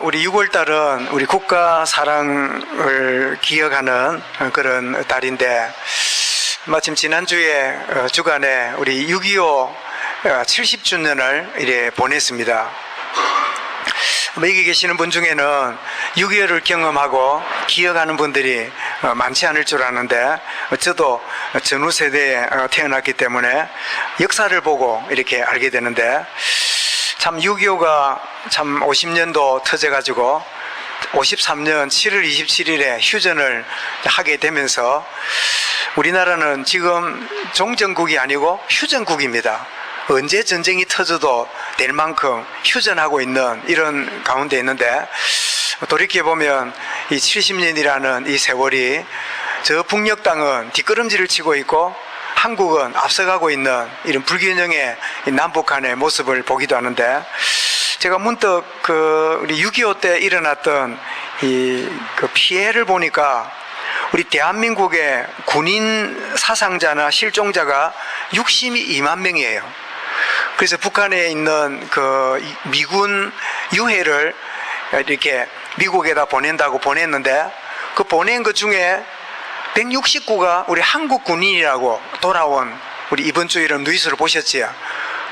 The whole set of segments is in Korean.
우리 6월 달은 우리 국가 사랑을 기억하는 그런 달인데, 마침 지난주에 주간에 우리 6.25 70주년을 이래 보냈습니다. 여기 계시는 분 중에는 6.25를 경험하고 기억하는 분들이 많지 않을 줄 아는데, 저도 전후 세대에 태어났기 때문에 역사를 보고 이렇게 알게 되는데, 참 6.25가 참 50년도 터져가지고 53년 7월 27일에 휴전을 하게 되면서 우리나라는 지금 종전국이 아니고 휴전국입니다. 언제 전쟁이 터져도 될 만큼 휴전하고 있는 이런 가운데 있는데, 돌이켜보면 이 70년이라는 이 세월이 저 북녘 땅은 뒷걸음질을 치고 있고 한국은 앞서가고 있는 이런 불균형의 남북한의 모습을 보기도 하는데, 제가 문득 우리 6.25 때 일어났던 그 피해를 보니까 우리 대한민국의 군인 사상자나 실종자가 62만 명이에요. 그래서 북한에 있는 그 미군 유해를 이렇게 미국에다 보낸다고 보냈는데, 그 보낸 것 중에 169가 우리 한국 군인이라고 돌아온, 우리 이번 주에 이런 뉴스를 보셨지요.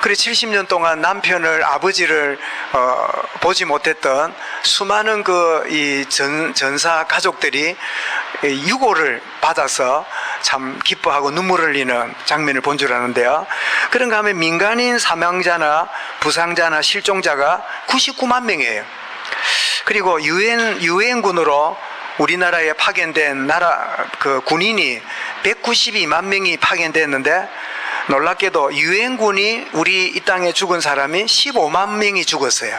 그래 70년 동안 남편을, 아버지를 보지 못했던 수많은 이 전사 가족들이 유고를 받아서 참 기뻐하고 눈물을 흘리는 장면을 본 줄 아는데요. 그런가 하면 민간인 사망자나 부상자나 실종자가 99만 명이에요. 그리고 유엔군으로 우리나라에 파견된 군인이 192만 명이 파견됐는데, 놀랍게도 유엔군이 우리 이 땅에 죽은 사람이 15만 명이 죽었어요.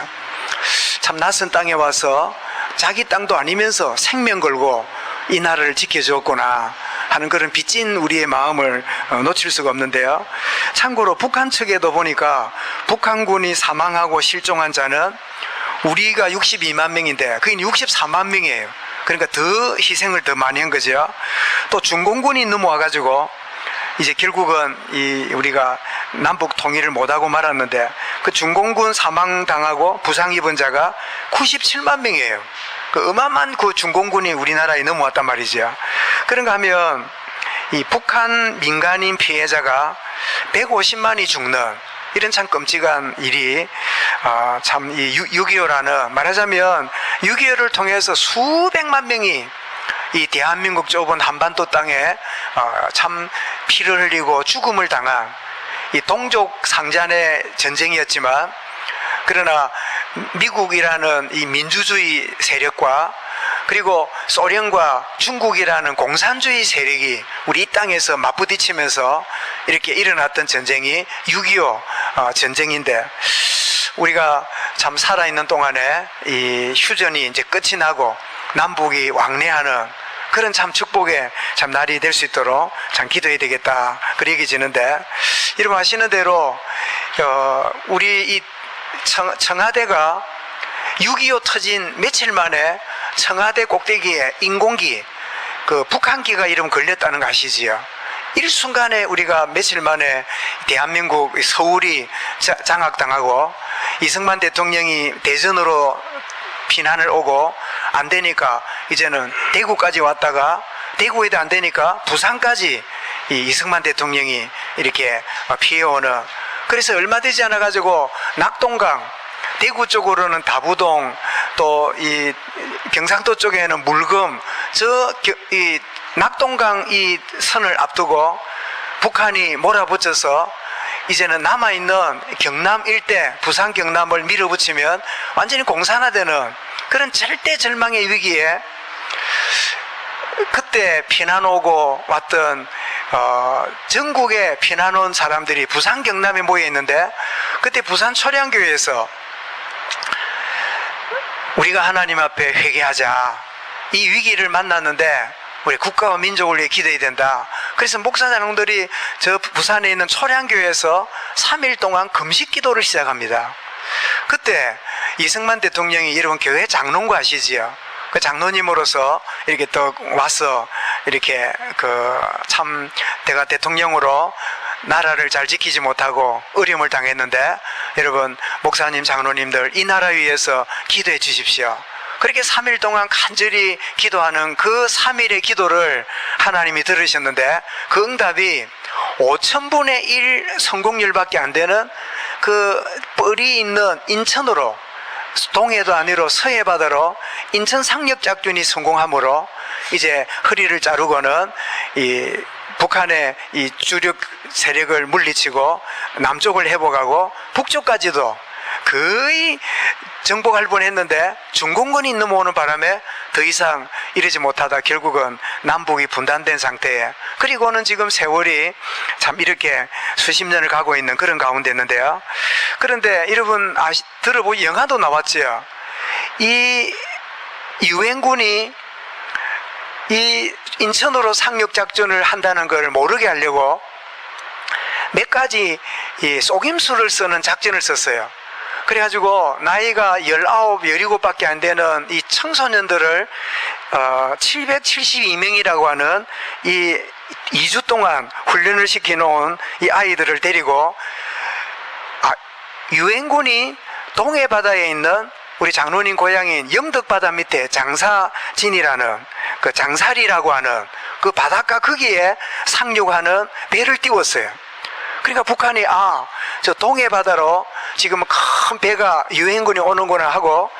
참 낯선 땅에 와서 자기 땅도 아니면서 생명 걸고 이 나라를 지켜주었구나 하는 그런 빚진 우리의 마음을 놓칠 수가 없는데요. 참고로 북한 측에도 보니까 북한군이 사망하고 실종한 자는 우리가 62만 명인데 그게 64만 명이에요. 그러니까 더 희생을 더 많이 한 거죠. 또 중공군이 넘어와가지고 이제 결국은 우리가 남북 통일을 못하고 말았는데, 그 중공군 사망당하고 부상 입은 자가 97만 명이에요. 그 어마어마한 그 중공군이 우리나라에 넘어왔단 말이죠. 그런가 하면 이 북한 민간인 피해자가 150만이 죽는 이런 참 끔찍한 일이 참 이 6.25라는, 말하자면 6.25를 통해서 수백만 명이 이 대한민국 좁은 한반도 땅에 참 피를 흘리고 죽음을 당한 이 동족 상잔의 전쟁이었지만, 그러나 미국이라는 이 민주주의 세력과 그리고 소련과 중국이라는 공산주의 세력이 우리 이 땅에서 맞부딪히면서 이렇게 일어났던 전쟁이 6.25 전쟁인데, 우리가 참 살아있는 동안에 이 휴전이 이제 끝이 나고 남북이 왕래하는 그런 참 축복의 참 날이 될 수 있도록 참 기도해야 되겠다, 그 얘기 지는데, 여러분 아시는 대로 우리 이 청와대가 6.25 터진 며칠 만에 청와대 꼭대기에 인공기, 그 북한기가 이름 걸렸다는 거 아시지요? 일순간에 우리가 며칠 만에 대한민국 서울이 장악당하고 이승만 대통령이 대전으로 피난을 오고 안 되니까 이제는 대구까지 왔다가 대구에도 안 되니까 부산까지 이승만 대통령이 이렇게 피해오는, 그래서 얼마 되지 않아 가지고 낙동강, 대구 쪽으로는 다부동, 또 이 경상도 쪽에는 물금, 이 낙동강 이 선을 앞두고 북한이 몰아붙여서 이제는 남아있는 경남 일대, 부산 경남을 밀어붙이면 완전히 공산화되는 그런 절대 절망의 위기에, 그때 피난 오고 왔던 전국에 피난 온 사람들이 부산 경남에 모여 있는데, 그때 부산 초량교회에서 우리가 하나님 앞에 회개하자, 이 위기를 만났는데 우리 국가와 민족을 위해 기도해야 된다. 그래서 목사장들이 저 부산에 있는 초량교회에서 3일 동안 금식 기도를 시작합니다. 그때 이승만 대통령이 여러분 교회 장로인 거 아시지요? 그 장로님으로서 이렇게 또 와서 이렇게 참 내가 대통령으로 나라를 잘 지키지 못하고 어려움을 당했는데, 여러분 목사님 장로님들 이 나라 위해서 기도해 주십시오. 그렇게 3일 동안 간절히 기도하는 그 3일의 기도를 하나님이 들으셨는데, 그 응답이 5000분의 1 성공률밖에 안 되는 그 뻘이 있는 인천으로, 동해도 아니로 서해 바다로 인천 상륙 작전이 성공함으로 이제 허리를 자르고는 이 북한의 이 주력 세력을 물리치고 남쪽을 회복하고 북쪽까지도 거의 정복할 뻔했는데, 중공군이 넘어오는 바람에 더 이상 이러지 못하다 결국은 남북이 분단된 상태에, 그리고는 지금 세월이 참 이렇게 수십 년을 가고 있는 그런 가운데 있는데요. 그런데 여러분 들어보니 영화도 나왔지요. 이 유엔군이 이 인천으로 상륙작전을 한다는 걸 모르게 하려고 몇 가지 이 속임수를 쓰는 작전을 썼어요. 그래가지고 나이가 19, 17밖에 안 되는 이 청소년들을 772명이라고 하는 이 2주 동안 훈련을 시켜놓은 이 아이들을 데리고 유엔군이 동해 바다에 있는 우리 장로님 고향인 영덕바다 밑에 장사진이라는 그 장사리라고 하는 그 바닷가 거기에 상륙하는 배를 띄웠어요. 그러니까 북한이 저 동해 바다로 지금 큰 배가 유엔군이 오는구나 하고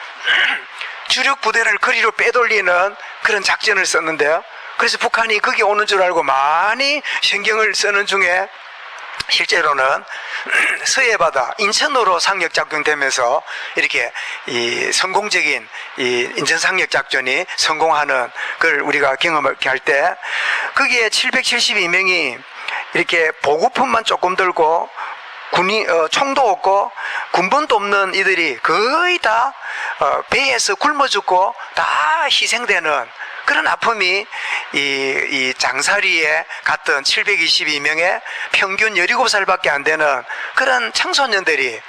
주력 부대를 거리로 빼돌리는 그런 작전을 썼는데요. 그래서 북한이 거기 오는 줄 알고 많이 신경을 쓰는 중에 실제로는 서해바다 인천으로 상륙작전되면서 이렇게 이 성공적인 이 인천 상륙작전이 성공하는 걸 우리가 경험을 할 때, 거기에 772명이 이렇게 보급품만 조금 들고 총도 없고 군번도 없는 이들이 거의 다 배에서 굶어 죽고 다 희생되는 그런 아픔이 이 장사리에 갔던 722명의 평균 17살밖에 안 되는 그런 청소년들이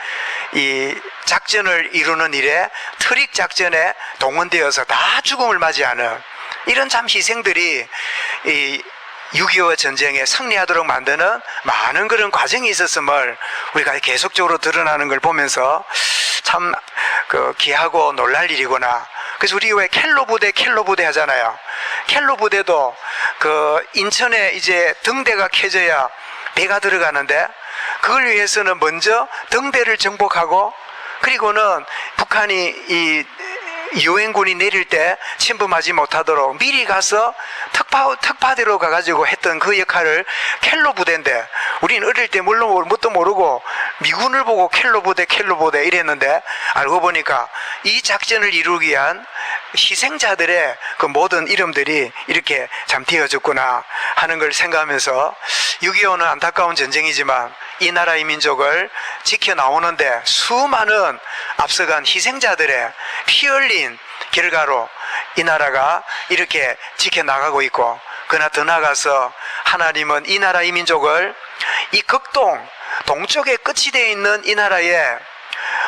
이 작전을 이루는 일에 트릭 작전에 동원되어서 다 죽음을 맞이하는 이런 참 희생들이 이 6.25 전쟁에 승리하도록 만드는 많은 그런 과정이 있었음을 우리가 계속적으로 드러나는 걸 보면서 참 귀하고 놀랄 일이구나. 그래서 우리 왜 켈로 부대 하잖아요. 켈로 부대도 그 인천에 이제 등대가 켜져야 배가 들어가는데, 그걸 위해서는 먼저 등대를 정복하고, 그리고는 북한이 이 유엔군이 내릴 때 침범하지 못하도록 미리 가서 특파대로 가가지고 했던 그 역할을 켈로 부대인데, 우리는 어릴 때 물론 뭣도 모르고 미군을 보고 켈로 부대 이랬는데, 알고 보니까 이 작전을 이루기 위한 희생자들의 그 모든 이름들이 이렇게 참 되어졌구나 하는 걸 생각하면서, 6.25는 안타까운 전쟁이지만 이 나라의 민족을 지켜나오는데 수많은 앞서간 희생자들의 피 흘린 결과로 이 나라가 이렇게 지켜나가고 있고, 그러나 더 나아가서 하나님은 이 나라 이 민족을 이 극동 동쪽에 끝이 되어 있는 이 나라에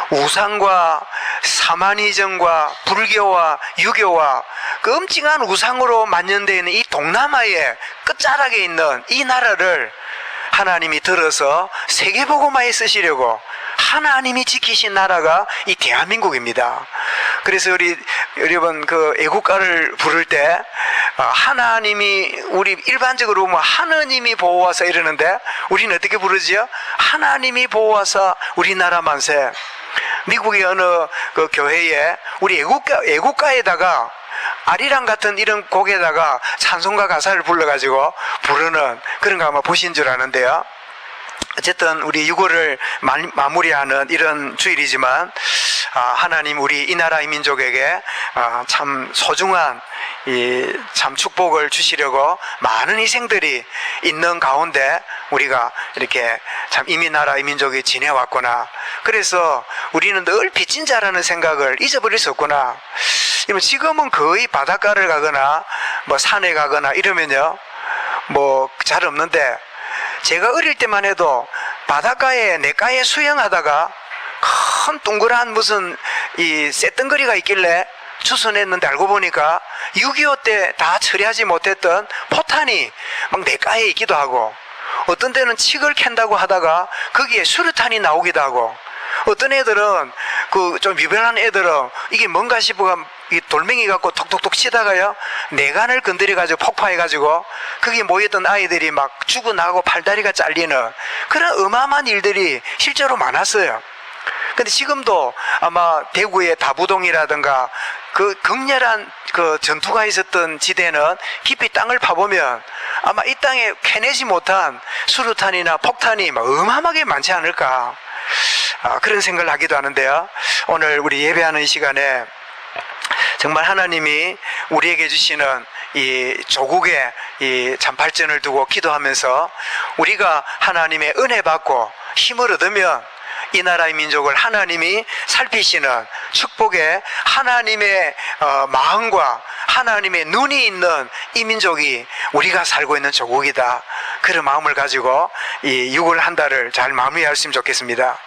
우상과 사마니즘과 불교와 유교와 그 엄청난 우상으로 만연되어 있는 이 동남아의 끝자락에 있는 이 나라를 하나님이 들어서 세계복음화에 쓰시려고 하나님이 지키신 나라가 이 대한민국입니다. 그래서 우리 여러분 그 애국가를 부를 때 하나님이, 우리 일반적으로 뭐 하느님이 보호하사 이러는데 우리는 어떻게 부르지요? 하나님이 보호하사 우리나라 만세. 미국의 어느 그 교회에 우리 애국가에다가 아리랑 같은 이런 곡에다가 찬송가 가사를 불러가지고 부르는 그런 거 아마 보신 줄 아는데요. 어쨌든 우리 유고를 마무리하는 이런 주일이지만 하나님 우리 이 나라 이 민족에게 참 소중한 이 참 축복을 주시려고 많은 희생들이 있는 가운데 우리가 이렇게 참 이 나라 이 민족이 지내왔구나. 그래서 우리는 늘 빚진 자라는 생각을 잊어버릴 수 없구나. 지금은 거의 바닷가를 가거나 뭐 산에 가거나 이러면요 뭐 잘 없는데, 제가 어릴 때만 해도 바닷가에 냇가에 수영하다가 큰 동그란 무슨 이 쇳덩거리가 있길래 추선했는데, 알고 보니까 6.25 때 다 처리하지 못했던 포탄이 막 냇가에 있기도 하고, 어떤 데는 칡을 캔다고 하다가 거기에 수류탄이 나오기도 하고, 어떤 애들은 그 좀 유별난 애들은 이게 뭔가 싶어가 이 돌멩이 갖고 톡톡톡 치다가요 내관을 건드려 가지고 폭파해 가지고 거기 모였던 아이들이 막 죽어나가고 팔다리가 잘리는 그런 어마어마한 일들이 실제로 많았어요. 근데 지금도 아마 대구의 다부동이라든가 그 격렬한 그 전투가 있었던 지대는 깊이 땅을 파보면 아마 이 땅에 캐내지 못한 수류탄이나 폭탄이 막 어마어마하게 많지 않을까, 그런 생각을 하기도 하는데요. 오늘 우리 예배하는 이 시간에 정말 하나님이 우리에게 주시는 이 조국의 이 참 발전을 두고 기도하면서 우리가 하나님의 은혜 받고 힘을 얻으면 이 나라의 민족을 하나님이 살피시는 축복의 하나님의 마음과 하나님의 눈이 있는 이 민족이 우리가 살고 있는 조국이다, 그런 마음을 가지고 이 6월 한 달을 잘 마무리했으면 좋겠습니다.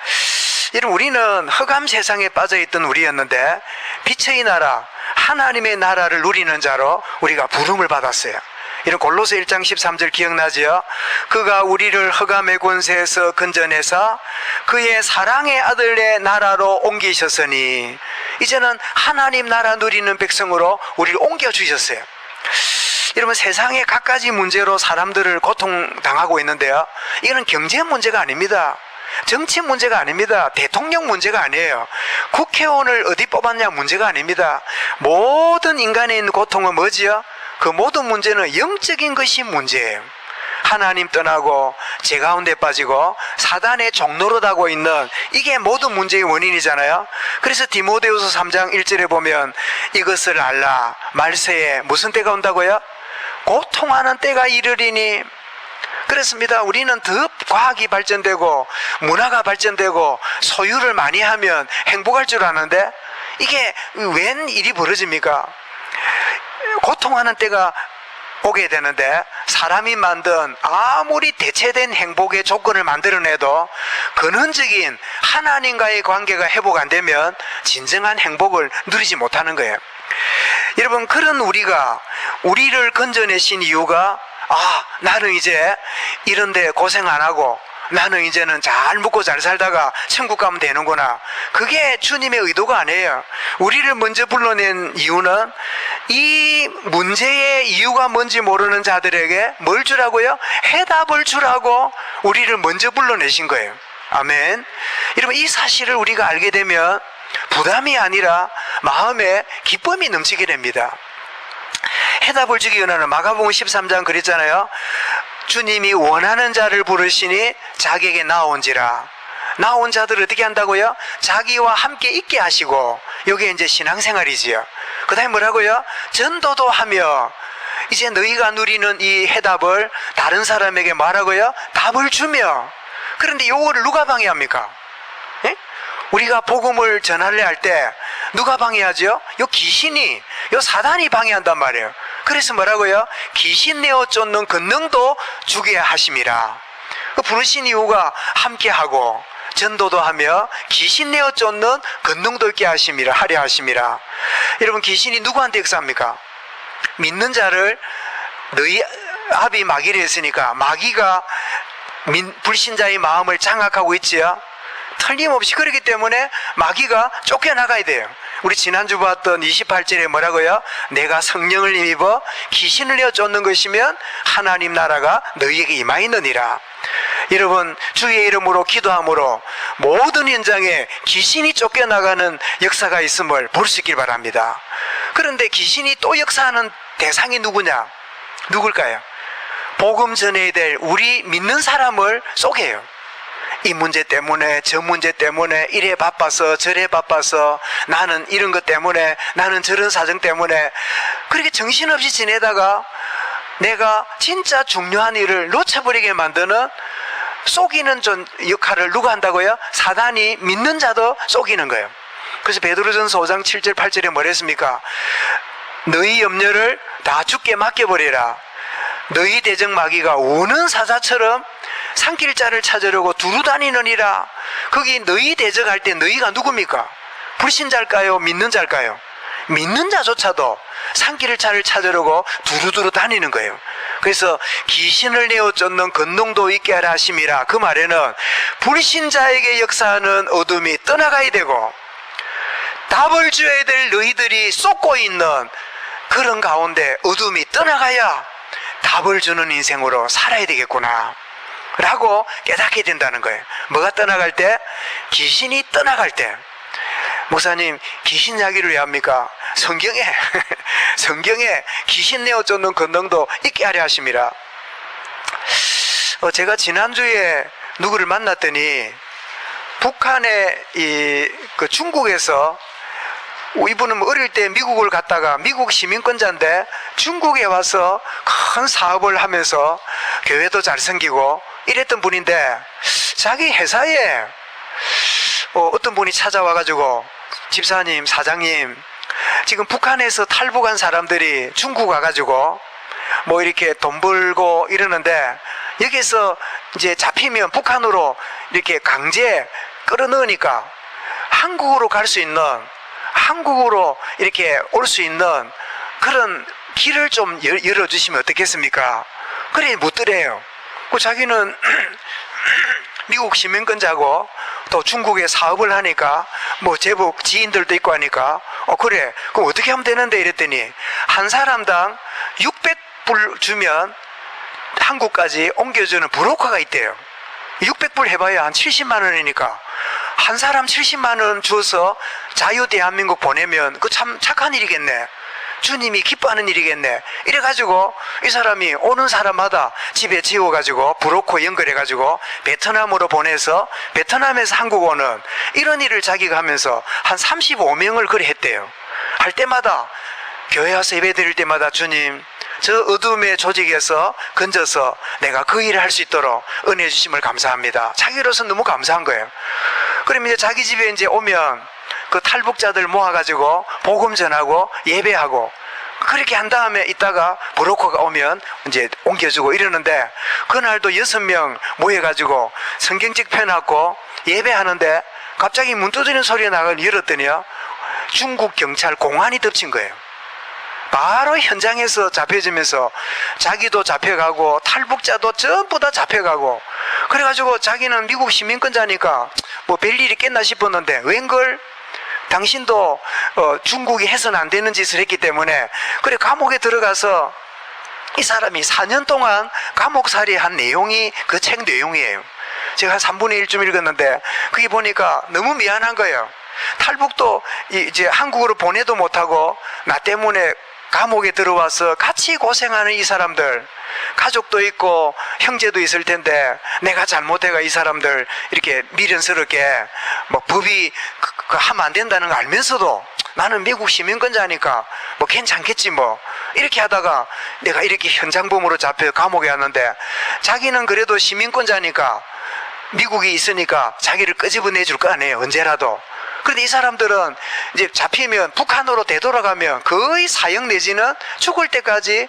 여러분, 우리는 흑암 세상에 빠져있던 우리였는데 빛의 나라, 하나님의 나라를 누리는 자로 우리가 부름을 받았어요. 이런 골로새 1장 13절 기억나지요? 그가 우리를 흑암의 권세에서 건져내서 그의 사랑의 아들의 나라로 옮기셨으니 이제는 하나님 나라 누리는 백성으로 우리를 옮겨주셨어요. 여러분, 세상에 갖가지 문제로 사람들을 고통당하고 있는데요, 이거는 경제 문제가 아닙니다. 정치 문제가 아닙니다. 대통령 문제가 아니에요. 국회의원을 어디 뽑았냐 문제가 아닙니다. 모든 인간에 있는 고통은 뭐지요? 그 모든 문제는 영적인 것이 문제예요. 하나님 떠나고 죄 가운데 빠지고 사단의 종노릇 하고 있는 이게 모든 문제의 원인이잖아요. 그래서 디모데후서 3장 1절에 보면 이것을 알라, 말세에 무슨 때가 온다고요? 고통하는 때가 이르리니. 그렇습니다. 우리는 더 과학이 발전되고 문화가 발전되고 소유를 많이 하면 행복할 줄 아는데 이게 웬 일이 벌어집니까? 고통하는 때가 오게 되는데 사람이 만든 아무리 대체된 행복의 조건을 만들어내도 근원적인 하나님과의 관계가 회복 안 되면 진정한 행복을 누리지 못하는 거예요. 여러분, 그런 우리를 건져내신 이유가 나는 이제 이런데 고생 안 하고 나는 이제는 잘 먹고 잘 살다가 천국 가면 되는구나, 그게 주님의 의도가 아니에요. 우리를 먼저 불러낸 이유는 이 문제의 이유가 뭔지 모르는 자들에게 뭘 주라고요? 해답을 주라고 우리를 먼저 불러내신 거예요. 아멘. 여러분, 이 사실을 우리가 알게 되면 부담이 아니라 마음에 기쁨이 넘치게 됩니다. 해답을 주기 위해서는 마가복음 13장 그랬잖아요. 주님이 원하는 자를 부르시니 자기에게 나온지라. 나온 자들을 어떻게 한다고요? 자기와 함께 있게 하시고, 여기에 이제 신앙생활이지요. 그 다음에 뭐라고요? 전도도 하며, 이제 너희가 누리는 이 해답을 다른 사람에게 말하고요, 답을 주며. 그런데 요거를 누가 방해합니까? 예? 우리가 복음을 전하려 할 때 누가 방해하죠? 요 귀신이, 요 사단이 방해한단 말이에요. 그래서 뭐라고요? 귀신 내어 쫓는 권능도 주게 하심이라. 그 부르신 이유가 함께하고 전도도 하며 귀신 내어 쫓는 권능도 있게 하심이라, 하려 하심이라. 여러분, 귀신이 누구한테 역사합니까? 믿는 자를, 너희 아비 마귀를 했으니까 마귀가 불신자의 마음을 장악하고 있지요. 틀림없이 그렇기 때문에 마귀가 쫓겨나가야 돼요. 우리 지난주 봤던 28절에 뭐라고요? 내가 성령을 입어 귀신을 내어 쫓는 것이면 하나님 나라가 너희에게 임하였느니라. 여러분, 주의 이름으로 기도함으로 모든 현장에 귀신이 쫓겨나가는 역사가 있음을 볼 수 있길 바랍니다. 그런데 귀신이 또 역사하는 대상이 누구냐? 누굴까요? 복음 전해야 될 우리 믿는 사람을 속여요. 이 문제 때문에 저 문제 때문에 이래 바빠서 저래 바빠서 나는 이런 것 때문에 나는 저런 사정 때문에 그렇게 정신없이 지내다가 내가 진짜 중요한 일을 놓쳐버리게 만드는 속이는 역할을 누가 한다고요? 사단이 믿는 자도 속이는 거예요. 그래서 베드로전서 5장 7절 8절에 뭐랬습니까? 너희 염려를 다 주께 맡겨버리라. 너희 대적 마귀가 우는 사자처럼 산길자를 찾으려고 두루 다니느니라. 거기 너희 대적할 때 너희가 누굽니까? 불신자일까요? 믿는 자일까요? 믿는 자조차도 산길자를 찾으려고 두루두루 다니는 거예요. 그래서 귀신을 내어 쫓는 권능도 있게 하라 하심이라. 그 말에는 불신자에게 역사하는 어둠이 떠나가야 되고, 답을 줘야 될 너희들이 쏟고 있는 그런 가운데 어둠이 떠나가야 답을 주는 인생으로 살아야 되겠구나 라고 깨닫게 된다는 거예요. 뭐가 떠나갈 때? 귀신이 떠나갈 때. 목사님, 귀신 이야기를 왜 합니까? 성경에 귀신 내어 쫓는 권능도 있게 하려 하심이라. 제가 지난주에 누구를 만났더니 북한의 중국에서, 이분은 어릴 때 미국을 갔다가 미국 시민권자인데 중국에 와서 큰 사업을 하면서 교회도 잘 생기고 이랬던 분인데, 자기 회사에 어떤 분이 찾아와가지고, 집사님, 사장님, 지금 북한에서 탈북한 사람들이 중국 와가지고 뭐 이렇게 돈 벌고 이러는데, 여기서 이제 잡히면 북한으로 이렇게 강제 끌어넣으니까 한국으로 갈 수 있는, 한국으로 이렇게 올 수 있는 그런 길을 좀 열어주시면 어떻겠습니까? 그래 묻더래요. 자기는 미국 시민권자고 또 중국에 사업을 하니까 뭐 제법 지인들도 있고 하니까 그래 그럼 어떻게 하면 되는데 이랬더니, 한 사람당 600불 주면 한국까지 옮겨주는 브로커가 있대요. 600불 해봐야 한 70만 원이니까 한 사람 70만 원 줘서 자유 대한민국 보내면 그 참 착한 일이겠네, 주님이 기뻐하는 일이겠네. 이래가지고 이 사람이 오는 사람마다 집에 지워가지고 브로커 연결해가지고 베트남으로 보내서 베트남에서 한국 오는 이런 일을 자기가 하면서 한 35명을 그래 했대요. 할 때마다 교회 와서 예배 드릴 때마다, 주님, 저 어둠의 조직에서 건져서 내가 그 일을 할 수 있도록 은혜 주심을 감사합니다. 자기로서 너무 감사한 거예요. 그러면 이제 자기 집에 이제 오면 그 탈북자들 모아가지고 복음 전하고 예배하고 그렇게 한 다음에 있다가 브로커가 오면 이제 옮겨주고 이러는데, 그날도 6명 모여가지고 성경책 펴놨고 예배하는데 갑자기 문 두드리는 소리가 나가 열었더니요, 중국 경찰 공안이 덮친 거예요. 바로 현장에서 잡혀지면서 자기도 잡혀가고 탈북자도 전부 다 잡혀가고, 그래가지고 자기는 미국 시민권자니까 뭐 별일이 있겠나 싶었는데, 웬걸 당신도 중국이 해서는 안 되는 짓을 했기 때문에 그래 감옥에 들어가서 이 사람이 4년 동안 감옥살이 한 내용이 그 책 내용이에요. 제가 한 3분의 1쯤 읽었는데 그게 보니까 너무 미안한 거예요. 탈북도 이제 한국으로 보내도 못하고 나 때문에 감옥에 들어와서 같이 고생하는 이 사람들, 가족도 있고 형제도 있을 텐데 내가 잘못해가 이 사람들 이렇게 미련스럽게 뭐 법이 하면 안 된다는 거 알면서도 나는 미국 시민권자니까 뭐 괜찮겠지 뭐 이렇게 하다가 내가 이렇게 현장범으로 잡혀 감옥에 왔는데, 자기는 그래도 시민권자니까 미국이 있으니까 자기를 끄집어내 줄 거 아니에요, 언제라도. 그런데 이 사람들은 이제 잡히면 북한으로 되돌아가면 거의 사형 내지는 죽을 때까지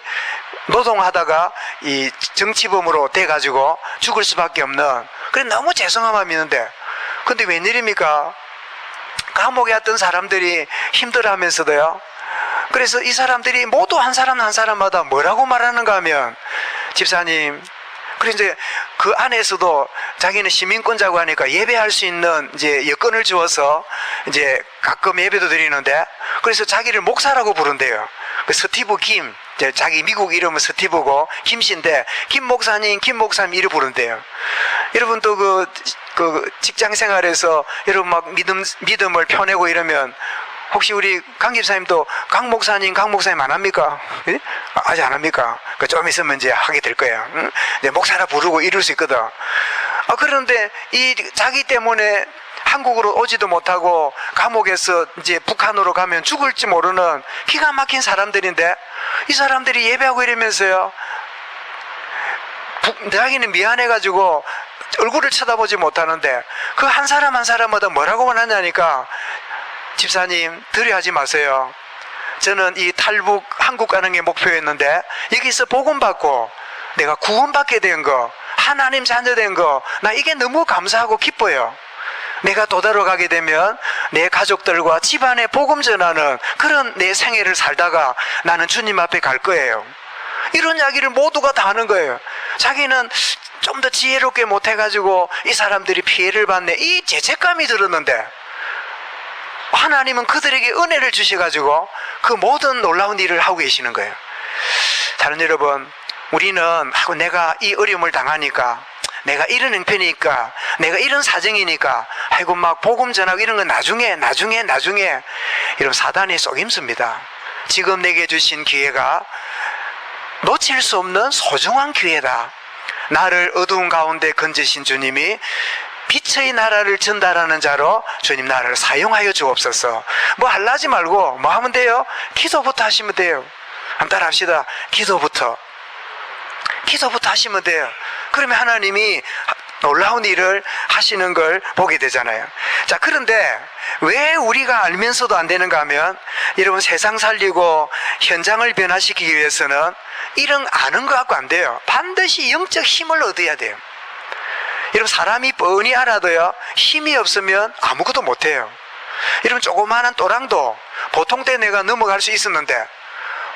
노동하다가 이 정치범으로 돼가지고 죽을 수밖에 없는, 그래 너무 죄송한 마음이 있는데, 근데 웬일입니까? 감옥에 왔던 사람들이 힘들어하면서도요, 그래서 이 사람들이 모두 한 사람 한 사람마다 뭐라고 말하는가 하면, 집사님, 그래서 이제 그 안에서도 자기는 시민권자고 하니까 예배할 수 있는 이제 여건을 주어서 이제 가끔 예배도 드리는데, 그래서 자기를 목사라고 부른대요. 그 스티브 김, 자기 미국 이름은 스티브고 김씨인데 김 목사님 이름 부른대요. 여러분 또 그 직장 생활에서 여러분 막 믿음을 펴내고 이러면 혹시 우리 강 집사님도 강 목사님 안 합니까? 예? 아직 안 합니까? 좀 있으면 이제 하게 될 거예요. 응? 이제 목사라 부르고 이럴 수 있거든. 그런데 이 자기 때문에 한국으로 오지도 못하고 감옥에서 이제 북한으로 가면 죽을지 모르는 기가 막힌 사람들인데, 이 사람들이 예배하고 이러면서요, 자기는 미안해가지고 얼굴을 쳐다보지 못하는데 그 한 사람 한 사람마다 뭐라고 원하냐니까, 집사님 두려워하지 마세요. 저는 이 탈북 한국 가는 게 목표였는데 여기서 복음 받고 내가 구원받게 된 거, 하나님 자녀 된 거, 나 이게 너무 감사하고 기뻐요. 내가 도달로 가게 되면 내 가족들과 집안에 복음 전하는 그런 내 생애를 살다가 나는 주님 앞에 갈 거예요. 이런 이야기를 모두가 다 하는 거예요. 자기는 좀 더 지혜롭게 못해가지고 이 사람들이 피해를 받네, 이 죄책감이 들었는데 하나님은 그들에게 은혜를 주셔가지고 그 모든 놀라운 일을 하고 계시는 거예요. 다른 여러분, 우리는 내가 이 어려움을 당하니까, 내가 이런 형편이니까, 내가 이런 사정이니까, 아이고 막 복음 전하고 이런 건 나중에 이런 사단의 속임수입니다. 지금 내게 주신 기회가 놓칠 수 없는 소중한 기회다. 나를 어두운 가운데 건지신 주님이 빛의 나라를 전달하는 자로 주님 나라를 사용하여 주옵소서. 뭐 할라 하지 말고 뭐 하면 돼요? 기도부터 하시면 돼요. 한번 따라 합시다. 기도부터 하시면 돼요. 그러면 하나님이 놀라운 일을 하시는 걸 보게 되잖아요. 자, 그런데 왜 우리가 알면서도 안 되는가 하면, 여러분, 세상 살리고 현장을 변화시키기 위해서는 이런 아는 것 갖고 안 돼요. 반드시 영적 힘을 얻어야 돼요. 여러분, 사람이 뻔히 알아도요, 힘이 없으면 아무것도 못해요. 여러분, 조그마한 또랑도 보통 때 내가 넘어갈 수 있었는데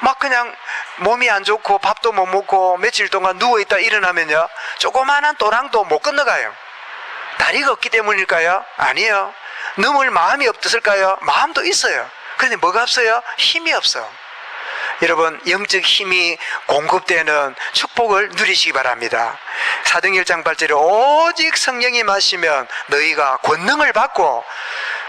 막 그냥 몸이 안 좋고 밥도 못 먹고 며칠 동안 누워있다 일어나면요, 조그마한 또랑도 못 건너가요. 다리가 없기 때문일까요? 아니에요. 넘을 마음이 없었을까요? 마음도 있어요. 그런데 뭐가 없어요? 힘이 없어. 여러분, 영적 힘이 공급되는 축복을 누리시기 바랍니다. 사도행전 1장 8절에 오직 성령이 마시면 너희가 권능을 받고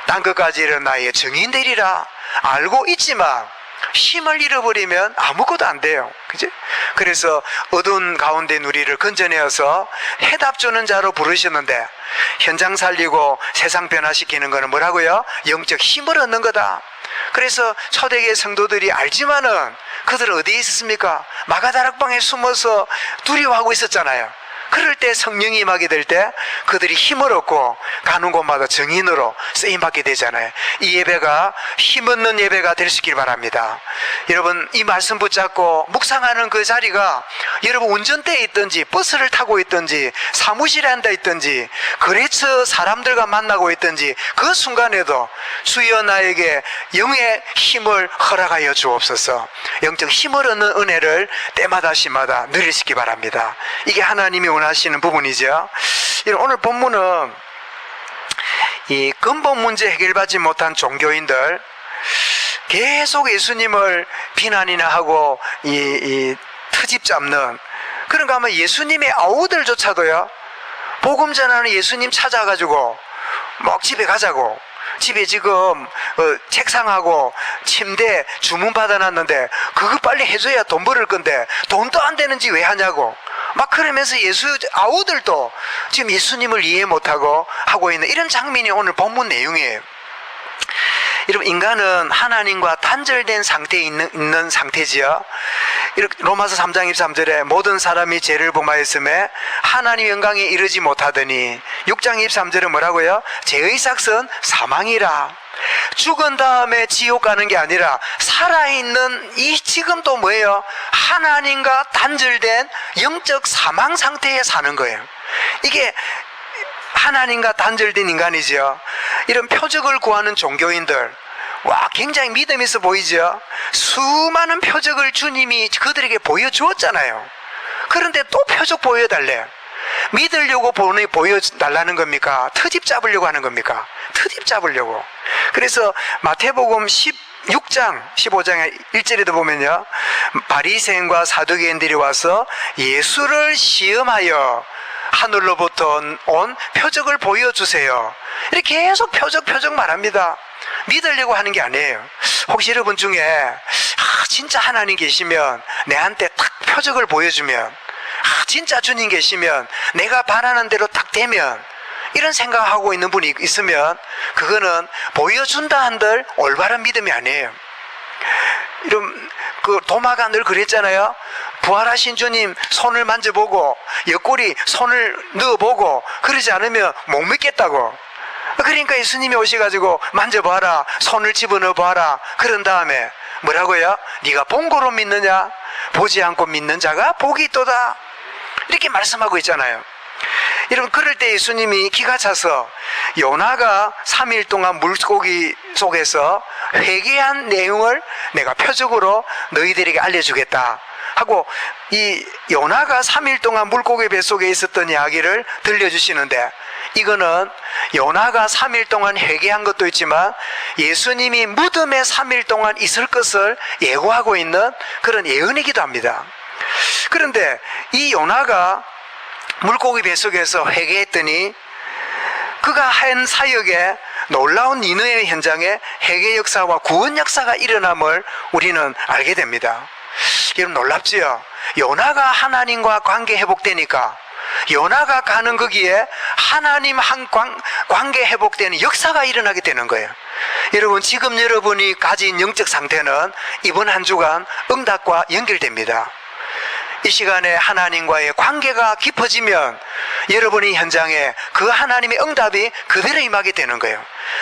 땅끝까지 이르는 나의 증인 되리라. 알고 있지만 힘을 잃어버리면 아무것도 안 돼요. 그치? 그래서 어두운 가운데 우리를 건져내어서 해답 주는 자로 부르셨는데, 현장 살리고 세상 변화시키는 거는 뭐라고요? 영적 힘을 얻는 거다. 그래서 초대교회 성도들이 알지만은 그들은 어디에 있었습니까? 마가다락방에 숨어서 두려워하고 있었잖아요. 그럴 때 성령이 임하게 될 때 그들이 힘을 얻고 가는 곳마다 증인으로 쓰임받게 되잖아요. 이 예배가 힘없는 예배가 될 수 있길 바랍니다. 여러분, 이 말씀 붙잡고 묵상하는 그 자리가, 여러분 운전대에 있든지 버스를 타고 있든지 사무실에 앉아 있든지 거래처 사람들과 만나고 있든지 그 순간에도 주여 나에게 영의 힘을 허락하여 주옵소서. 영적 힘을 얻는 은혜를 때마다 시마다 누리시기 바랍니다. 이게 하나님이 원하시는 부분이죠. 오늘 본문은 이 근본 문제 해결받지 못한 종교인들, 계속 예수님을 비난이나 하고 이 트집 잡는, 그런가 하면 예수님의 아우들조차도요, 복음 전하는 예수님 찾아가지고 막 집에 가자고, 집에 지금 책상하고 침대 주문 받아놨는데 그거 빨리 해줘야 돈 벌을 건데 돈도 안 되는지 왜 하냐고 막 그러면서 예수 아우들도 지금 예수님을 이해 못하고 하고 있는 이런 장면이 오늘 본문 내용이에요. 여러분, 인간은 하나님과 단절된 상태에 있는 상태지요. 이렇게 로마서 3장 23절에 모든 사람이 죄를 범하였음에 하나님 영광에 이르지 못하더니, 6장 23절은 뭐라고요? 죄의 삭은 사망이라. 죽은 다음에 지옥 가는 게 아니라 살아있는 이 지금도 뭐예요? 하나님과 단절된 영적 사망 상태에 사는 거예요. 이게 하나님과 단절된 인간이죠. 이런 표적을 구하는 종교인들, 와, 굉장히 믿음 있어 보이죠? 수많은 표적을 주님이 그들에게 보여주었잖아요. 그런데 또 표적 보여달래요. 믿으려고 보여달라는 겁니까? 트집 잡으려고 하는 겁니까? 트집 잡으려고. 그래서 마태복음 16장 15장의 1절에도 보면요, 바리새인과 사두개인들이 와서 예수를 시험하여 하늘로부터 온 표적을 보여주세요. 이렇게 계속 표적 말합니다. 믿으려고 하는 게 아니에요. 혹시 여러분 중에 진짜 하나님 계시면 내한테 딱 표적을 보여주면, 진짜 주님 계시면 내가 바라는 대로 딱 되면, 이런 생각하고 있는 분이 있으면 그거는 보여준다 한들 올바른 믿음이 아니에요. 이런 그 도마가 늘 그랬잖아요. 부활하신 주님 손을 만져보고 옆구리 손을 넣어보고 그러지 않으면 못 믿겠다고. 그러니까 예수님이 오셔가지고 만져봐라, 손을 집어넣어봐라. 그런 다음에 뭐라고요? 네가 본 거로 믿느냐? 보지 않고 믿는 자가 복이 있도다. 이렇게 말씀하고 있잖아요. 여러분, 그럴 때 예수님이 기가 차서 요나가 3일 동안 물고기 속에서 회개한 내용을 내가 표적으로 너희들에게 알려주겠다 하고 이 요나가 3일 동안 물고기 뱃속에 있었던 이야기를 들려주시는데, 이거는 요나가 3일 동안 회개한 것도 있지만 예수님이 무덤에 3일 동안 있을 것을 예고하고 있는 그런 예언이기도 합니다. 그런데 이 요나가 물고기 뱃속에서 회개했더니 그가 한 사역에 놀라운 니느웨 현장에 회개 역사와 구원 역사가 일어남을 우리는 알게 됩니다. 여러분 놀랍지요? 요나가 하나님과 관계 회복되니까 요나가 가는 거기에 하나님 한 관계 회복되는 역사가 일어나게 되는 거예요. 여러분 지금 여러분이 가진 영적 상태는 이번 한 주간 응답과 연결됩니다. 이 시간에 하나님과의 관계가 깊어지면 여러분의 현장에 그 하나님의 응답이 그대로 임하게 되는 거예요.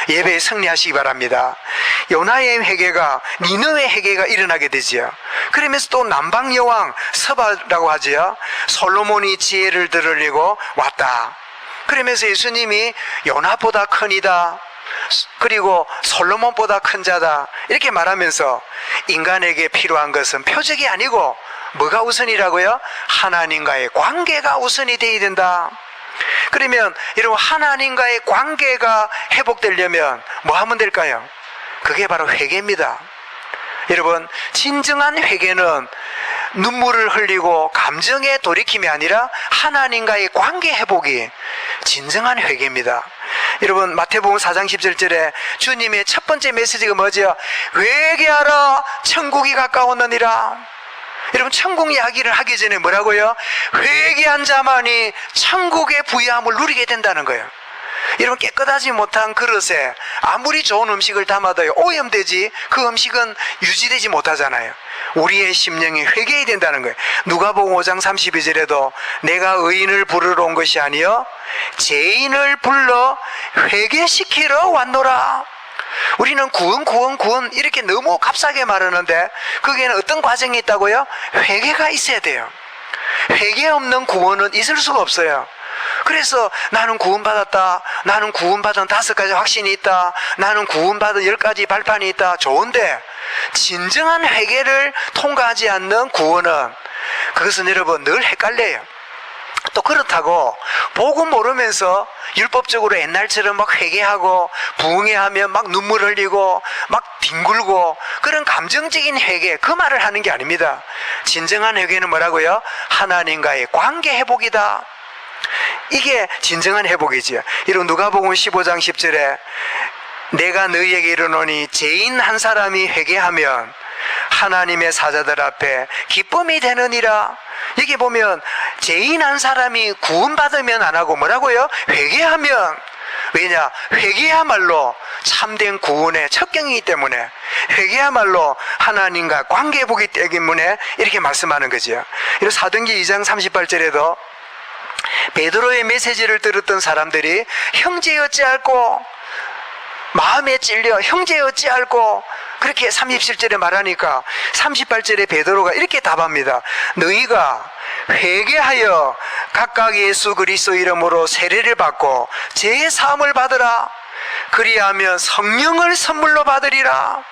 예배에 승리하시기 바랍니다. 요나의 회개가 니느웨 회개가 일어나게 되지요. 그러면서 또 남방 여왕 서바라고 하지요. 솔로몬이 지혜를 들으려고 왔다. 그러면서 예수님이 요나보다 크니다, 그리고 솔로몬보다 큰 자다, 이렇게 말하면서 인간에게 필요한 것은 표적이 아니고 뭐가 우선이라고요? 하나님과의 관계가 우선이 되어야 된다. 그러면 여러분 하나님과의 관계가 회복되려면 뭐 하면 될까요? 그게 바로 회개입니다. 여러분 진정한 회개는 눈물을 흘리고 감정의 돌이킴이 아니라 하나님과의 관계 회복이 진정한 회개입니다. 여러분 마태복음 4장 17절에 주님의 첫 번째 메시지가 뭐죠? 회개하라 천국이 가까웠느니라. 여러분 천국 이야기를 하기 전에 뭐라고요? 회개한 자만이 천국의 부유함을 누리게 된다는 거예요. 여러분 깨끗하지 못한 그릇에 아무리 좋은 음식을 담아도 오염되지 그 음식은 유지되지 못하잖아요. 우리의 심령이 회개해야 된다는 거예요. 누가복음 5장 32절에도 내가 의인을 부르러 온 것이 아니요 죄인을 불러 회개시키러 왔노라. 우리는 구원 이렇게 너무 값싸게 말하는데 거기에는 어떤 과정이 있다고요? 회개가 있어야 돼요. 회개 없는 구원은 있을 수가 없어요. 그래서 나는 구원받았다, 나는 구원받은 5가지 확신이 있다, 나는 구원받은 10가지 발판이 있다, 좋은데 진정한 회개를 통과하지 않는 구원은, 그것은 여러분 늘 헷갈려요. 또 그렇다고 복음 모르면서 율법적으로 옛날처럼 막 회개하고 부흥회하면 막 눈물 흘리고 막 뒹굴고 그런 감정적인 회개, 그 말을 하는 게 아닙니다. 진정한 회개는 뭐라고요? 하나님과의 관계 회복이다. 이게 진정한 회복이지요. 이런 누가복음 15장 10절에 내가 너희에게 이르노니 죄인 한 사람이 회개하면 하나님의 사자들 앞에 기쁨이 되느니라. 여기 보면 죄인 한 사람이 구원받으면 안 하고 뭐라고요? 회개하면. 왜냐? 회개야말로 참된 구원의 첩경이기 때문에, 회개야말로 하나님과 관계회복이 되기 때문에 이렇게 말씀하는 거죠. 이런 사도행전 2장 38절에도 베드로의 메시지를 들었던 사람들이 형제 어찌할꼬, 마음에 찔려 형제 어찌할꼬, 그렇게 37절에 말하니까 38절에 베드로가 이렇게 답합니다. 너희가 회개하여 각각 예수 그리스도 이름으로 세례를 받고 죄의 사함을 받으라. 그리하면 성령을 선물로 받으리라.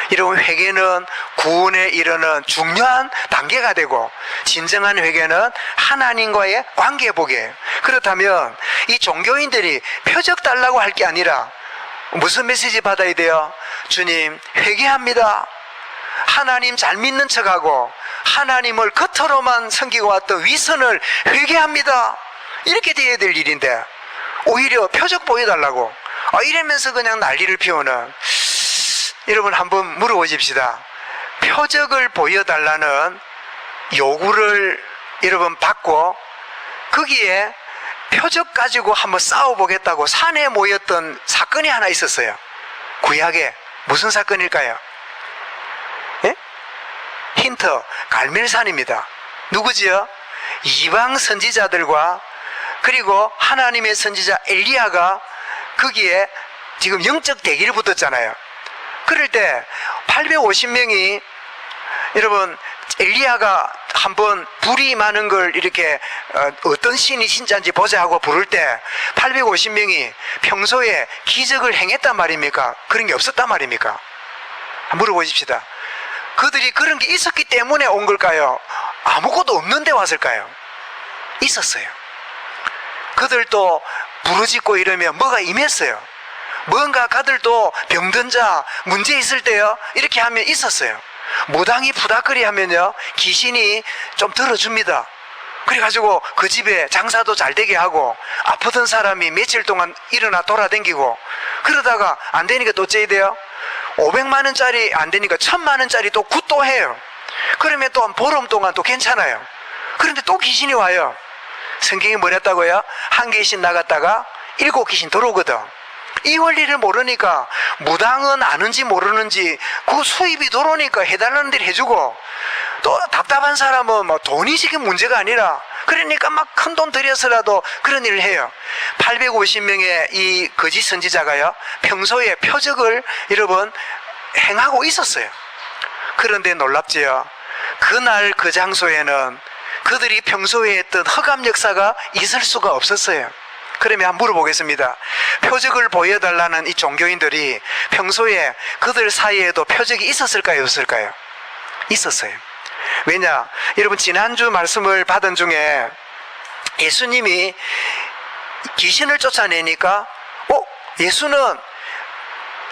이런 회개는 구원에 이르는 중요한 단계가 되고, 진정한 회개는 하나님과의 관계 회복이에요. 그렇다면 이 종교인들이 표적 달라고 할 게 아니라 무슨 메시지 받아야 돼요? 주님 회개합니다. 하나님 잘 믿는 척하고 하나님을 겉으로만 섬기고 왔던 위선을 회개합니다. 이렇게 돼야 될 일인데 오히려 표적 보여달라고 이러면서 그냥 난리를 피우는, 여러분 한번 물어보십시다. 표적을 보여달라는 요구를 여러분 받고 거기에 표적 가지고 한번 싸워보겠다고 산에 모였던 사건이 하나 있었어요. 구약에. 무슨 사건일까요? 예? 힌트, 갈멜산입니다. 누구지요? 이방 선지자들과 그리고 하나님의 선지자 엘리야가 거기에 지금 영적 대기를 붙었잖아요. 그럴 때 850명이, 여러분 엘리야가 한번 불이 많은 걸 이렇게 어떤 신이 진짜인지 보자 하고 부를 때 850명이 평소에 기적을 행했단 말입니까? 그런 게 없었단 말입니까? 물어보십시다. 그들이 그런 게 있었기 때문에 온 걸까요? 아무것도 없는데 왔을까요? 있었어요. 그들도 부르짖고 이러면 뭐가 임했어요. 뭔가 그들도 병든 자, 문제 있을 때요, 이렇게 하면 있었어요. 무당이 부닥거리 하면요, 귀신이 좀 들어줍니다. 그래가지고 그 집에 장사도 잘 되게 하고, 아프던 사람이 며칠 동안 일어나 돌아다니고, 그러다가 안 되니까 또 째야 돼요. 500만 원짜리 안 되니까 1000만 원짜리 또 굿도 해요. 그러면 또 한 보름 동안 또 괜찮아요. 그런데 또 귀신이 와요. 성경이 뭐랬다고요? 한 귀신 나갔다가 7 귀신 들어오거든. 이 원리를 모르니까, 무당은 아는지 모르는지 그 수입이 들어오니까 해달라는 대로 해주고, 또 답답한 사람은 뭐 돈이 지금 문제가 아니라, 그러니까 막 큰 돈 들여서라도 그런 일을 해요. 850명의 이 거짓 선지자가요, 평소에 표적을 여러분 행하고 있었어요. 그런데 놀랍지요. 그날 그 장소에는 그들이 평소에 했던 흑암 역사가 있을 수가 없었어요. 그러면 한번 물어보겠습니다. 표적을 보여달라는 이 종교인들이 평소에 그들 사이에도 표적이 있었을까요? 없을까요? 있었어요. 왜냐? 여러분, 지난주 말씀을 받은 중에 예수님이 귀신을 쫓아내니까 예수는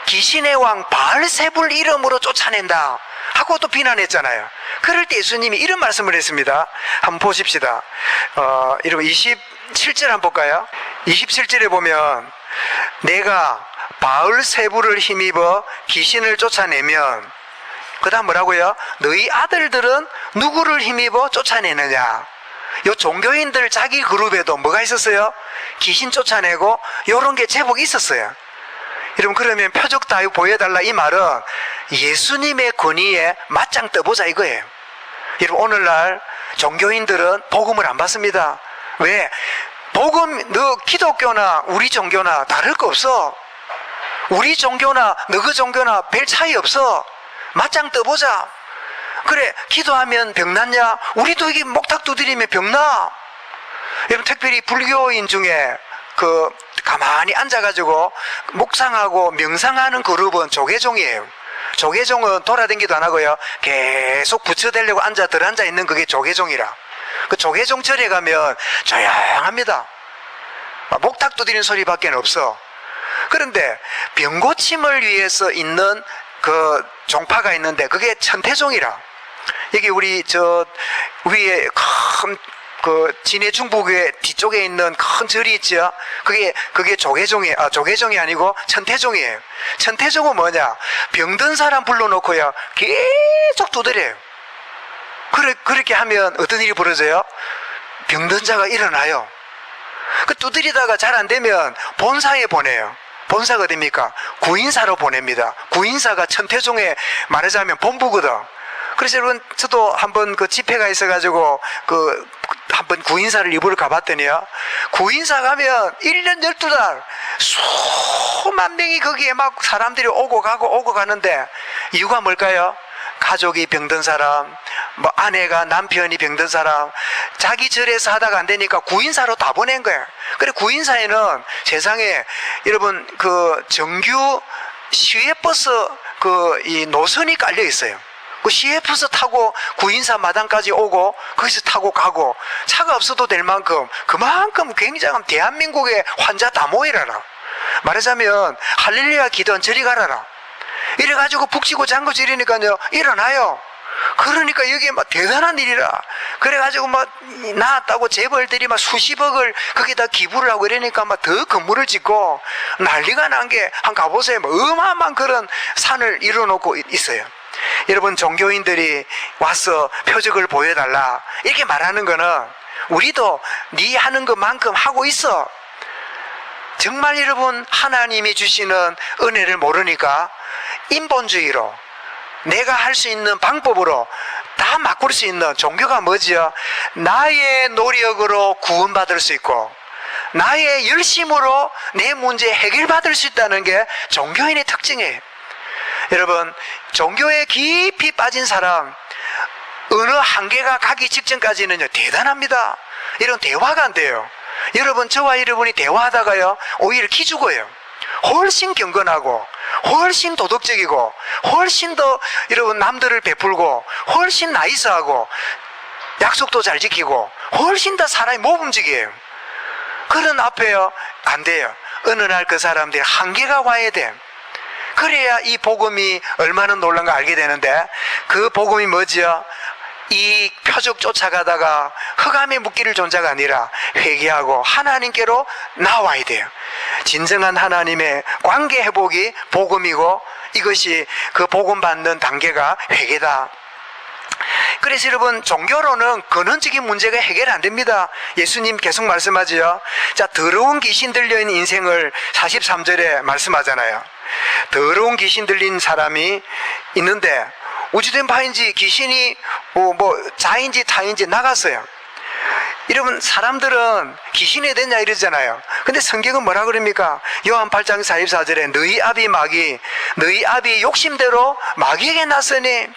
귀신의 왕 바알세불 이름으로 쫓아낸다 하고 또 비난했잖아요. 그럴 때 예수님이 이런 말씀을 했습니다. 한번 보십시다. 여러분 27절 한번 볼까요? 27절에 보면, 내가 바알세불을 힘입어 귀신을 쫓아내면, 그 다음 뭐라고요? 너희 아들들은 누구를 힘입어 쫓아내느냐? 요 종교인들 자기 그룹에도 뭐가 있었어요? 귀신 쫓아내고 요런 게 제법 있었어요. 여러분, 그러면 표적 다 보여달라 이 말은 예수님의 권위에 맞짱 떠보자 이거예요. 여러분, 오늘날 종교인들은 복음을 안 받습니다. 왜? 복음, 너 기독교나 우리 종교나 다를 거 없어. 우리 종교나 너그 종교나 별 차이 없어. 맞짱 떠보자. 그래, 기도하면 병 낫냐? 우리도 이게 목탁 두드리면 병 나. 여러분, 특별히 불교인 중에 가만히 앉아가지고 묵상하고 명상하는 그룹은 조계종이에요. 조계종은 돌아다니기도 안 하고요, 계속 부처되려고 들어앉아 있는 그게 조계종이라. 그 조계종 절에 가면 조용합니다. 목탁 두드리는 소리밖에 없어. 그런데 병고침을 위해서 있는 그 종파가 있는데 그게 천태종이라. 여기 우리 저 위에 큰 진해 중부교회 뒤쪽에 있는 큰 절이 있죠. 그게 조계종이 아니고 천태종이에요. 천태종은 뭐냐? 병든 사람 불러놓고요, 계속 두드려요. 그렇게 하면 어떤 일이 벌어져요? 병든 자가 일어나요. 그 두드리다가 잘 안 되면 본사에 보내요. 본사가 어딥니까? 구인사로 보냅니다. 구인사가 천태종에 말하자면 본부거든. 그래서 여러분, 저도 한번 그 집회가 있어가지고 한번 구인사를 일부러 가봤더니요, 구인사 가면 1년 12달 수만 명이 거기에 막 사람들이 오고 가는데 이유가 뭘까요? 가족이 병든 사람, 뭐 아내가 남편이 병든 사람, 자기 절에서 하다가 안 되니까 구인사로 다 보낸 거예요. 그래, 구인사에는 세상에 여러분 정규 시외버스 이 노선이 깔려 있어요. 그 시외버스 타고 구인사 마당까지 오고 거기서 타고 가고, 차가 없어도 될 만큼 그만큼 굉장한 대한민국의 환자 다 모이라라. 말하자면 할렐루야 기도한 저리 가라라. 이래가지고 북치고 장구 지르니까요, 일어나요. 그러니까 여기에 막 대단한 일이라. 그래가지고 막 나았다고 재벌들이 막 수십억을 거기다 기부를 하고 이러니까 막 더 건물을 짓고 난리가 난 게, 한 가보세요. 뭐 어마어마한 그런 산을 이뤄놓고 있어요. 여러분, 종교인들이 와서 표적을 보여달라 이렇게 말하는 거는 우리도 네 하는 것만큼 하고 있어. 정말 여러분, 하나님이 주시는 은혜를 모르니까 인본주의로 내가 할 수 있는 방법으로 다 바꿀 수 있는 종교가 뭐지요? 나의 노력으로 구원받을 수 있고 나의 열심으로 내 문제 해결받을 수 있다는 게 종교인의 특징이에요. 여러분, 종교에 깊이 빠진 사람 어느 한계가 가기 직전까지는요, 대단합니다. 이런 대화가 안 돼요. 여러분, 저와 여러분이 대화하다가요, 오히려 기죽어요. 훨씬 경건하고 훨씬 도덕적이고 훨씬 더 여러분 남들을 베풀고 훨씬 나이스하고 약속도 잘 지키고 훨씬 더 사람이 모범적이에요. 그런 앞에요 안 돼요. 어느 날 그 사람들이 한계가 와야 돼. 그래야 이 복음이 얼마나 놀라운가 알게 되는데, 그 복음이 뭐지요? 이 표적 쫓아가다가 흑암에 묶이는 존재가 아니라 회개하고 하나님께로 나와야 돼요. 진정한 하나님의 관계 회복이 복음이고, 이것이 그 복음 받는 단계가 회개다. 그래서 여러분, 종교로는 근원적인 문제가 해결 안 됩니다. 예수님 계속 말씀하지요. 자, 더러운 귀신 들려있는 인생을 43절에 말씀하잖아요. 더러운 귀신 들린 사람이 있는데, 우주된 바인지 귀신이 자인지 타인지 나갔어요. 여러분, 사람들은 귀신이 됐냐 이러잖아요. 근데 성경은 뭐라 그럽니까? 요한 8장 44절에 너희 아비 욕심대로 마귀에게 났으니,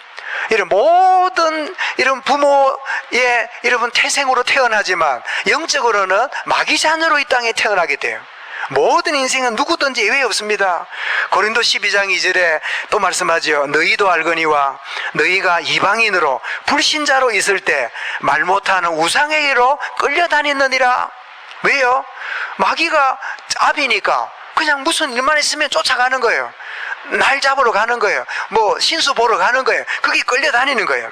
이런 모든 이런 부모의 여러분 태생으로 태어나지만 영적으로는 마귀 자녀로 이 땅에 태어나게 돼요. 모든 인생은 누구든지 예외 없습니다. 고린도 12장 2절에 또 말씀하죠. 너희도 알거니와 너희가 이방인으로 불신자로 있을 때 말 못하는 우상에게로 끌려다녔느니라. 왜요? 마귀가 아비니까 그냥 무슨 일만 있으면 쫓아가는 거예요. 날 잡으러 가는 거예요. 신수 보러 가는 거예요. 그게 끌려다니는 거예요.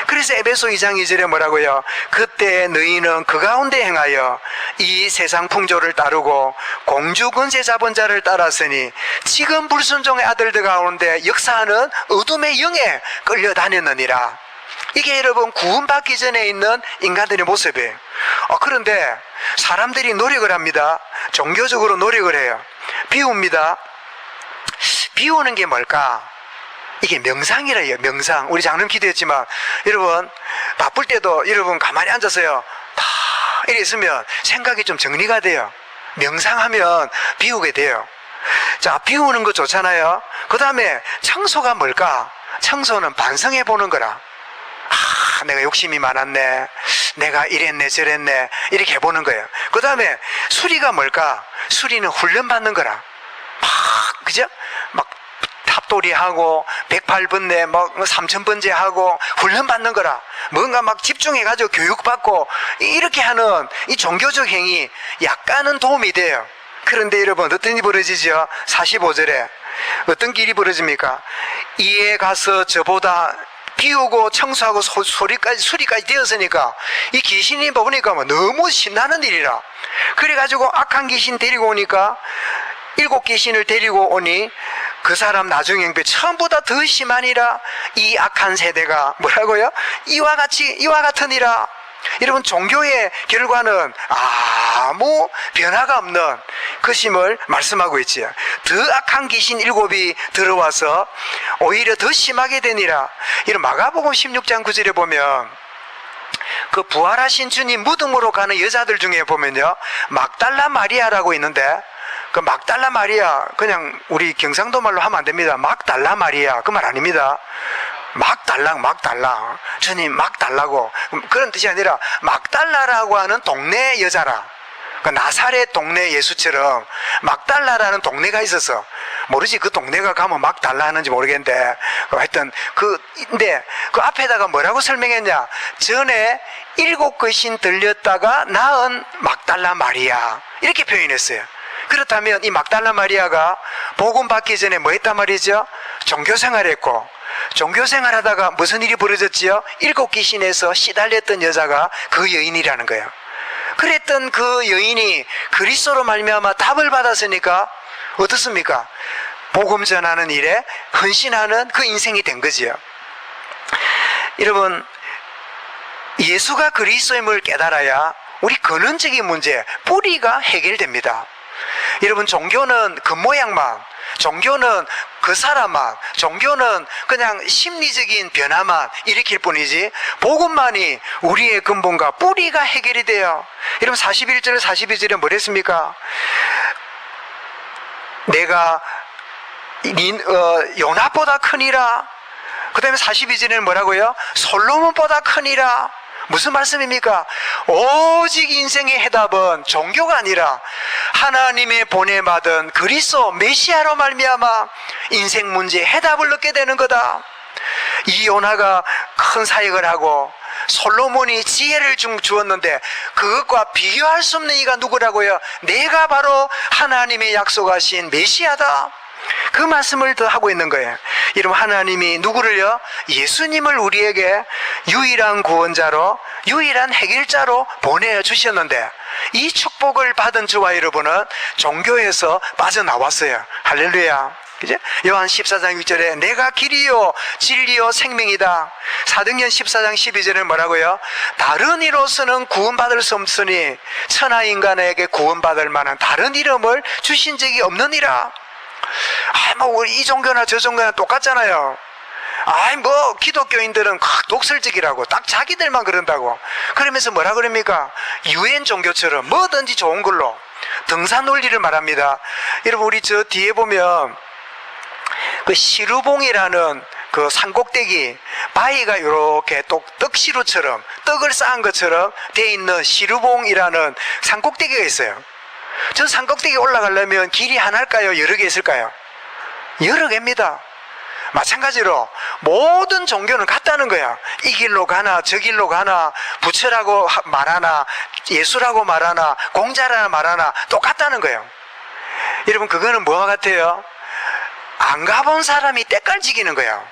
그래서 에베소 2장 2절에 뭐라고요? 그때 너희는 그 가운데 행하여 이 세상 풍조를 따르고 공주 권세 잡은 자를 따랐으니 지금 불순종의 아들들 가운데 역사하는 어둠의 영에 끌려다녔느니라. 이게 여러분 구원받기 전에 있는 인간들의 모습이에요. 그런데 사람들이 노력을 합니다. 종교적으로 노력을 해요. 비웁니다. 비우는 게 뭘까? 이게 명상이래요. 명상. 우리 장로님 기도했지만 여러분 바쁠 때도 여러분 가만히 앉아서요 다 이래 있으면 생각이 좀 정리가 돼요. 명상하면 비우게 돼요. 자, 비우는 거 좋잖아요. 그 다음에 청소가 뭘까? 청소는 반성해 보는 거라. 내가 욕심이 많았네, 내가 이랬네 저랬네, 이렇게 해보는 거예요. 그 다음에 수리가 뭘까? 수리는 훈련받는 거라. 그죠? 탑돌이하고 108번뇌 3000번째하고 훈련받는 거라. 뭔가 집중해가지고 교육받고 이렇게 하는 이 종교적 행위 약간은 도움이 돼요. 그런데 여러분 어떤 일이 벌어지죠? 45절에 어떤 길이 벌어집니까? 이에 가서 저보다 비우고 청소하고 수리까지 되었으니까 이 귀신이 보니까 너무 신나는 일이라. 그래가지고 악한 귀신 데리고 오니까 7 귀신을 데리고 오니 그 사람 나중 행배 처음보다 더 심하니라. 이 악한 세대가 뭐라고요? 이와 같으니라. 여러분 종교의 결과는 아무 변화가 없는 것임을 말씀하고 있지요. 더 악한 귀신 7이 들어와서 오히려 더 심하게 되니라. 이런 마가복음 16장 9절에 보면 그 부활하신 주님 무덤으로 가는 여자들 중에 보면요 막달라 마리아라고 있는데, 그 막달라 마리아 그냥 우리 경상도 말로 하면 안 됩니다. 막달라 마리아 그 말 아닙니다. 막 달라 주님 막 달라고 그런 뜻이 아니라 막달라라고 하는 동네 여자라. 그 나사렛 동네 예수처럼 막달라라는 동네가 있어서 모르지 그 동네가 가면 막 달라 하는지 모르겠는데 하여튼 근데 그 앞에다가 뭐라고 설명했냐? 전에 7 귀신 들렸다가 나은 막달라 마리아 이렇게 표현했어요. 그렇다면 이 막달라 마리아가 복음 받기 전에 뭐 했단 말이죠? 종교생활했고, 종교생활하다가 무슨 일이 벌어졌지요? 7 귀신에서 시달렸던 여자가 그 여인이라는 거예요. 그랬던 그 여인이 그리스도로 말미암아 답을 받았으니까 어떻습니까? 복음 전하는 일에 헌신하는 그 인생이 된 거지요. 여러분 예수가 그리스도임을 깨달아야 우리 근원적인 문제, 뿌리가 해결됩니다. 여러분 종교는 겉모양만, 종교는 그 사람만, 종교는 그냥 심리적인 변화만 일으킬 뿐이지 복음만이 우리의 근본과 뿌리가 해결이 돼요. 여러분 41절 42절에 뭐랬습니까? 내가 요나보다 크니라. 그 다음에 42절에는 뭐라고요? 솔로몬보다 크니라. 무슨 말씀입니까? 오직 인생의 해답은 종교가 아니라 하나님의 보내받은 그리스도 메시아로 말미암아 인생 문제의 해답을 얻게 되는 거다. 이 요나가 큰 사역을 하고 솔로몬이 지혜를 주었는데 그것과 비교할 수 없는 이가 누구라고요? 내가 바로 하나님의 약속하신 메시아다. 그 말씀을 더 하고 있는 거예요. 여러분, 하나님이 누구를요? 예수님을 우리에게 유일한 구원자로, 유일한 해결자로 보내주셨는데, 이 축복을 받은 저와 여러분은 종교에서 빠져나왔어요. 할렐루야. 그죠? 요한 14장 6절에 내가 길이요 진리요 생명이다. 사도행전 14장 12절에 뭐라고요? 다른 이로서는 구원받을 수 없으니 천하 인간에게 구원받을 만한 다른 이름을 주신 적이 없느니라. 뭐 이 종교나 저 종교나 똑같잖아요. 뭐 기독교인들은 독설적이라고 딱 자기들만 그런다고 그러면서 뭐라 그럽니까? 유엔 종교처럼 뭐든지 좋은 걸로 등산 논리를 말합니다. 여러분, 우리 저 뒤에 보면 그 시루봉이라는 그 산꼭대기 바위가 이렇게 떡시루처럼 떡을 쌓은 것처럼 되어 있는 시루봉이라는 산꼭대기가 있어요. 저 산꼭대기 올라가려면 길이 하나일까요? 여러 개 있을까요? 여러 개입니다. 마찬가지로 모든 종교는 같다는 거야. 이 길로 가나 저 길로 가나 부처라고 말하나 예수라고 말하나 공자라고 말하나 똑같다는 거예요. 여러분, 그거는 뭐와 같아요? 안 가본 사람이 때깔지기는 거예요.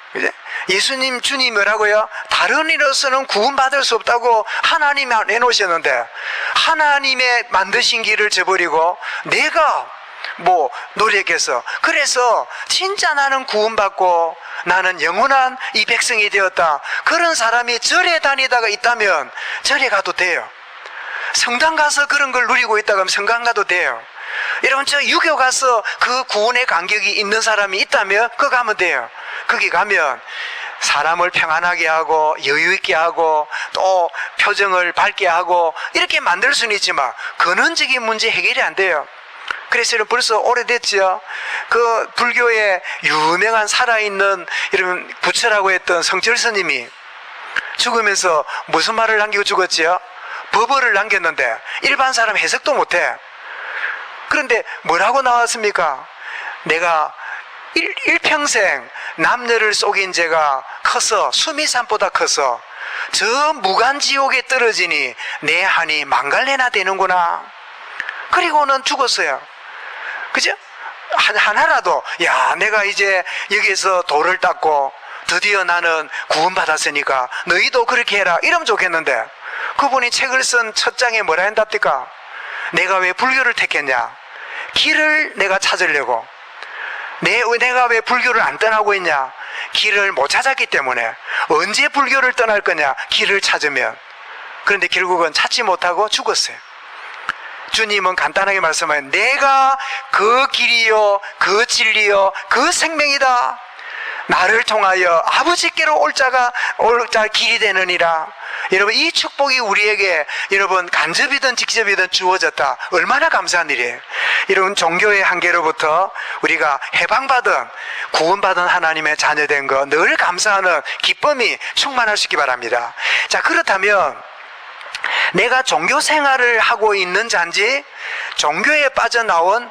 예수님 주님 뭐라고요? 다른 이로서는 구원받을 수 없다고 하나님이 내놓으셨는데 하나님의 만드신 길을 저버리고 내가 노력해서 그래서 진짜 나는 구원받고 나는 영원한 이 백성이 되었다. 그런 사람이 절에 다니다가 있다면 절에 가도 돼요. 성당 가서 그런 걸 누리고 있다가 성당 가도 돼요. 여러분, 저 유교 가서 그 구원의 간격이 있는 사람이 있다면 그거 가면 돼요. 거기 가면 사람을 평안하게 하고 여유 있게 하고 또 표정을 밝게 하고 이렇게 만들 수는 있지만 근원적인 문제 해결이 안 돼요. 그래서 벌써 오래됐죠. 그 불교의 유명한 살아있는 여러분 부처라고 했던 성철 스님이 죽으면서 무슨 말을 남기고 죽었지요? 법어를 남겼는데 일반 사람 해석도 못해. 그런데 뭐라고 나왔습니까? 내가 일평생 남녀를 속인 죄가 커서 수미산보다 커서 저 무간지옥에 떨어지니 내 한이 망갈래나 되는구나. 그리고는 죽었어요. 그죠? 하나라도 내가 이제 여기서 돌을 닦고 드디어 나는 구원받았으니까 너희도 그렇게 해라 이러면 좋겠는데 그분이 책을 쓴 첫 장에 뭐라 한답니까? 내가 왜 불교를 택했냐? 길을 내가 찾으려고. 내가 왜 불교를 안 떠나고 있냐? 길을 못 찾았기 때문에. 언제 불교를 떠날 거냐? 길을 찾으면. 그런데 결국은 찾지 못하고 죽었어요. 주님은 간단하게 말씀하여 내가 그 길이요 그 진리요 그 생명이다. 나를 통하여 아버지께로 올 자 길이 되느니라. 여러분, 이 축복이 우리에게 여러분 간접이든 직접이든 주어졌다. 얼마나 감사한 일이에요. 여러분, 종교의 한계로부터 우리가 해방받은 구원받은 하나님의 자녀된 거 늘 감사하는 기쁨이 충만할 수 있기 바랍니다. 자, 그렇다면 내가 종교 생활을 하고 있는 자인지 종교에 빠져나온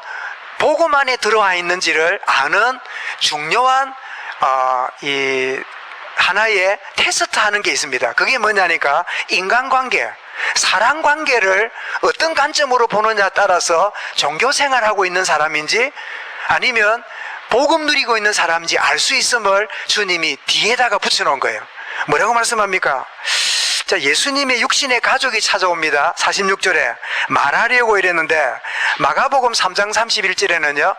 복음 안에 들어와 있는지를 아는 중요한 이 하나의 테스트 하는 게 있습니다. 그게 뭐냐니까 인간관계, 사랑관계를 어떤 관점으로 보느냐에 따라서 종교 생활하고 있는 사람인지 아니면 복음 누리고 있는 사람인지 알 수 있음을 주님이 뒤에다가 붙여놓은 거예요. 뭐라고 말씀합니까? 자, 예수님의 육신의 가족이 찾아옵니다. 46절에 말하려고 이랬는데 마가복음 3장 31절에는요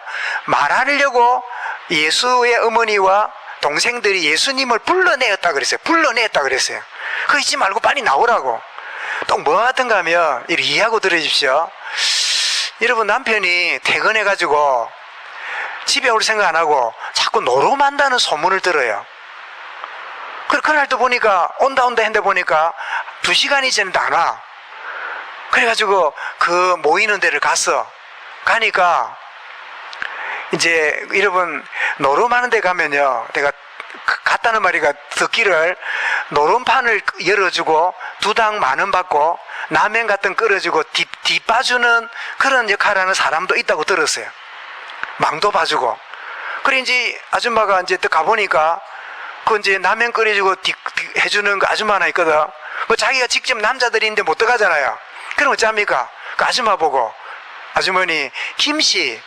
말하려고 예수의 어머니와 동생들이 예수님을 불러내었다 그랬어요. 불러내었다 그랬어요. 그거 잊지 말고 빨리 나오라고. 또 뭐 하던가 하면 이렇게 이해하고 들으십시오. 여러분, 남편이 퇴근해가지고 집에 올 생각 안 하고 자꾸 노름한다는 소문을 들어요. 그날도 보니까 온다 했는데 보니까 2시간이 지났는데 안 와. 그래가지고 그 모이는 데를 가니까 이제 여러분 노름하는 데 가면요 내가 갔다는 말이가 듣기를 노름판을 열어주고 두당 10,000원 받고 라면 같은 거 끓여주고 뒷 봐주는 그런 역할을 하는 사람도 있다고 들었어요. 망도 봐주고. 그래 이제 아줌마가 이제 또 가보니까 그 이제 라면 끓여주고 해주는 그 아줌마 하나 있거든. 뭐 자기가 직접 남자들인데 못 들어가잖아요. 그럼 어찌합니까? 그 아줌마 보고, 아주머니 김씨,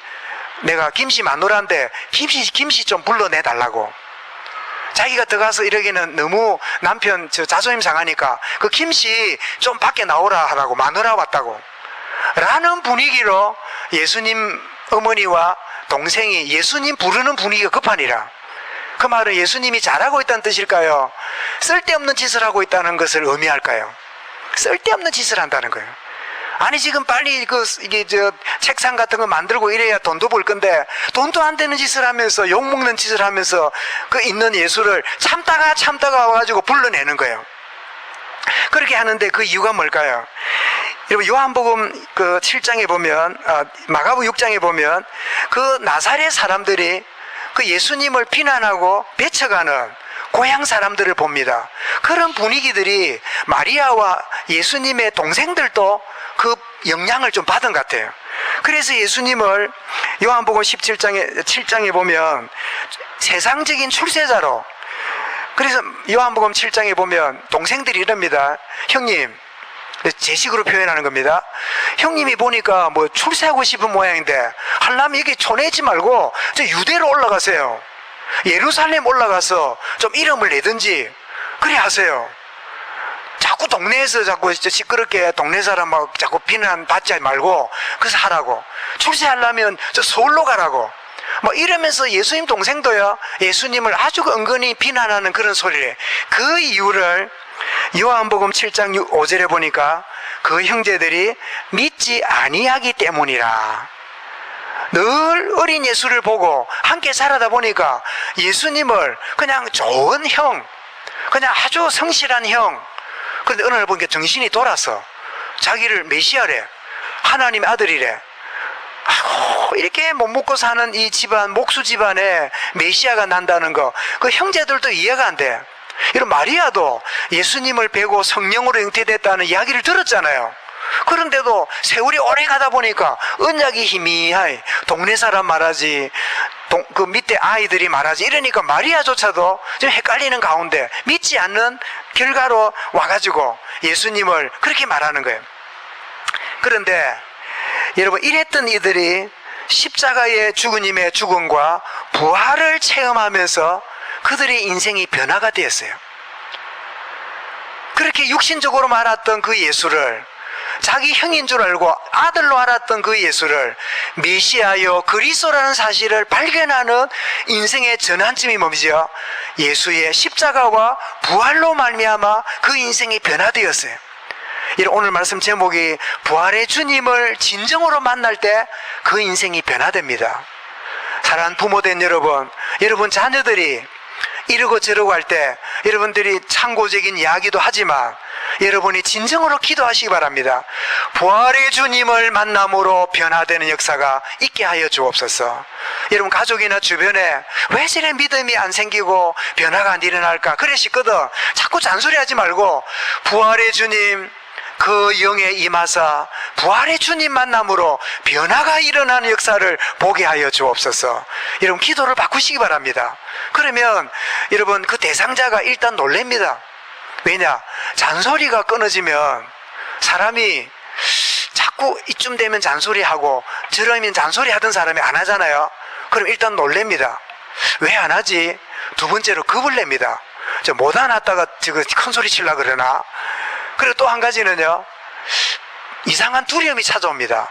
내가 김씨 마누라인데 김씨 좀 불러내달라고. 자기가 들어가서 이러기는 너무 남편 자존심 상하니까 그 김씨 좀 밖에 나오라 하라고, 마누라 왔다고 라는 분위기로 예수님 어머니와 동생이 예수님 부르는 분위기가 급하니라. 그 말은 예수님이 잘하고 있다는 뜻일까요? 쓸데없는 짓을 하고 있다는 것을 의미할까요? 쓸데없는 짓을 한다는 거예요. 아니 지금 빨리 책상 같은 거 만들고 이래야 돈도 벌 건데 돈도 안 되는 짓을 하면서, 욕먹는 짓을 하면서 그 있는 예수를 참다가 와가지고 불러내는 거예요. 그렇게 하는데 그 이유가 뭘까요? 여러분 요한복음 그 7장에 보면, 마가복음 6장에 보면 그 나사렛 사람들이 그 예수님을 비난하고 배척하는 고향 사람들을 봅니다. 그런 분위기들이 마리아와 예수님의 동생들도 그 영향을 좀 받은 것 같아요. 그래서 예수님을 요한복음 7장에 보면 세상적인 출세자로, 그래서 요한복음 7장에 보면 동생들이 이럽니다. 형님, 제 식으로 표현하는 겁니다. 형님이 보니까 뭐 출세하고 싶은 모양인데 하려면 여기 촌에 있지 말고 저 유대로 올라가세요. 예루살렘 올라가서 좀 이름을 내든지 그래 하세요. 자꾸 동네에서 자꾸 시끄럽게 동네 사람 막 자꾸 비난 받지 말고 그래서 하라고. 출세하려면 저 서울로 가라고. 뭐 이러면서 예수님 동생도요, 예수님을 아주 은근히 비난하는 그런 소리를. 그 이유를 요한복음 7장 5절에 보니까 그 형제들이 믿지 아니하기 때문이라. 늘 어린 예수를 보고 함께 살아다 보니까 예수님을 그냥 좋은 형, 그냥 아주 성실한 형. 그런데 어느 날 보니까 정신이 돌아서 자기를 메시아래, 하나님의 아들이래. 아이고, 이렇게 못 먹고 사는 이 집안, 목수 집안에 메시아가 난다는 거, 그 형제들도 이해가 안 돼. 이런 마리아도 예수님을 뵈고 성령으로 잉태됐다는 이야기를 들었잖아요. 그런데도 세월이 오래 가다 보니까 언약이 희미하이, 동네 사람 말하지, 그 밑에 아이들이 말하지, 이러니까 마리아조차도 좀 헷갈리는 가운데 믿지 않는 결과로 와가지고 예수님을 그렇게 말하는 거예요. 그런데 여러분, 이랬던 이들이 십자가의 주님의 죽음과 부활을 체험하면서 그들의 인생이 변화가 되었어요. 그렇게 육신적으로 말았던 그 예수를, 자기 형인 줄 알고 아들로 알았던 그 예수를 메시아요 그리스도라는 사실을 발견하는 인생의 전환점이 뭡니까? 예수의 십자가와 부활로 말미암아 그 인생이 변화되었어요. 오늘 말씀 제목이 부활의 주님을 진정으로 만날 때 그 인생이 변화됩니다. 사랑하는 부모된 여러분, 여러분 자녀들이 이러고 저러고 할 때 여러분들이 참고적인 이야기도 하지만 여러분이 진정으로 기도하시기 바랍니다. 부활의 주님을 만남으로 변화되는 역사가 있게 하여 주옵소서. 여러분 가족이나 주변에 왜 저래 믿음이 안 생기고 변화가 안 일어날까 그래 싶거든. 자꾸 잔소리하지 말고 부활의 주님 그 영에 임하사 부활의 주님 만남으로 변화가 일어나는 역사를 보게 하여 주옵소서. 여러분 기도를 바꾸시기 바랍니다. 그러면 여러분 그 대상자가 일단 놀랍니다. 왜냐? 잔소리가 끊어지면 사람이 자꾸 이쯤 되면 잔소리하고 저러면 잔소리 하던 사람이 안 하잖아요. 그럼 일단 놀랍니다. 왜 안 하지? 두 번째로 겁을 냅니다. 저 못 안 왔다가 지금 큰 소리 치려고 그러나? 그리고 또 한 가지는요, 이상한 두려움이 찾아옵니다.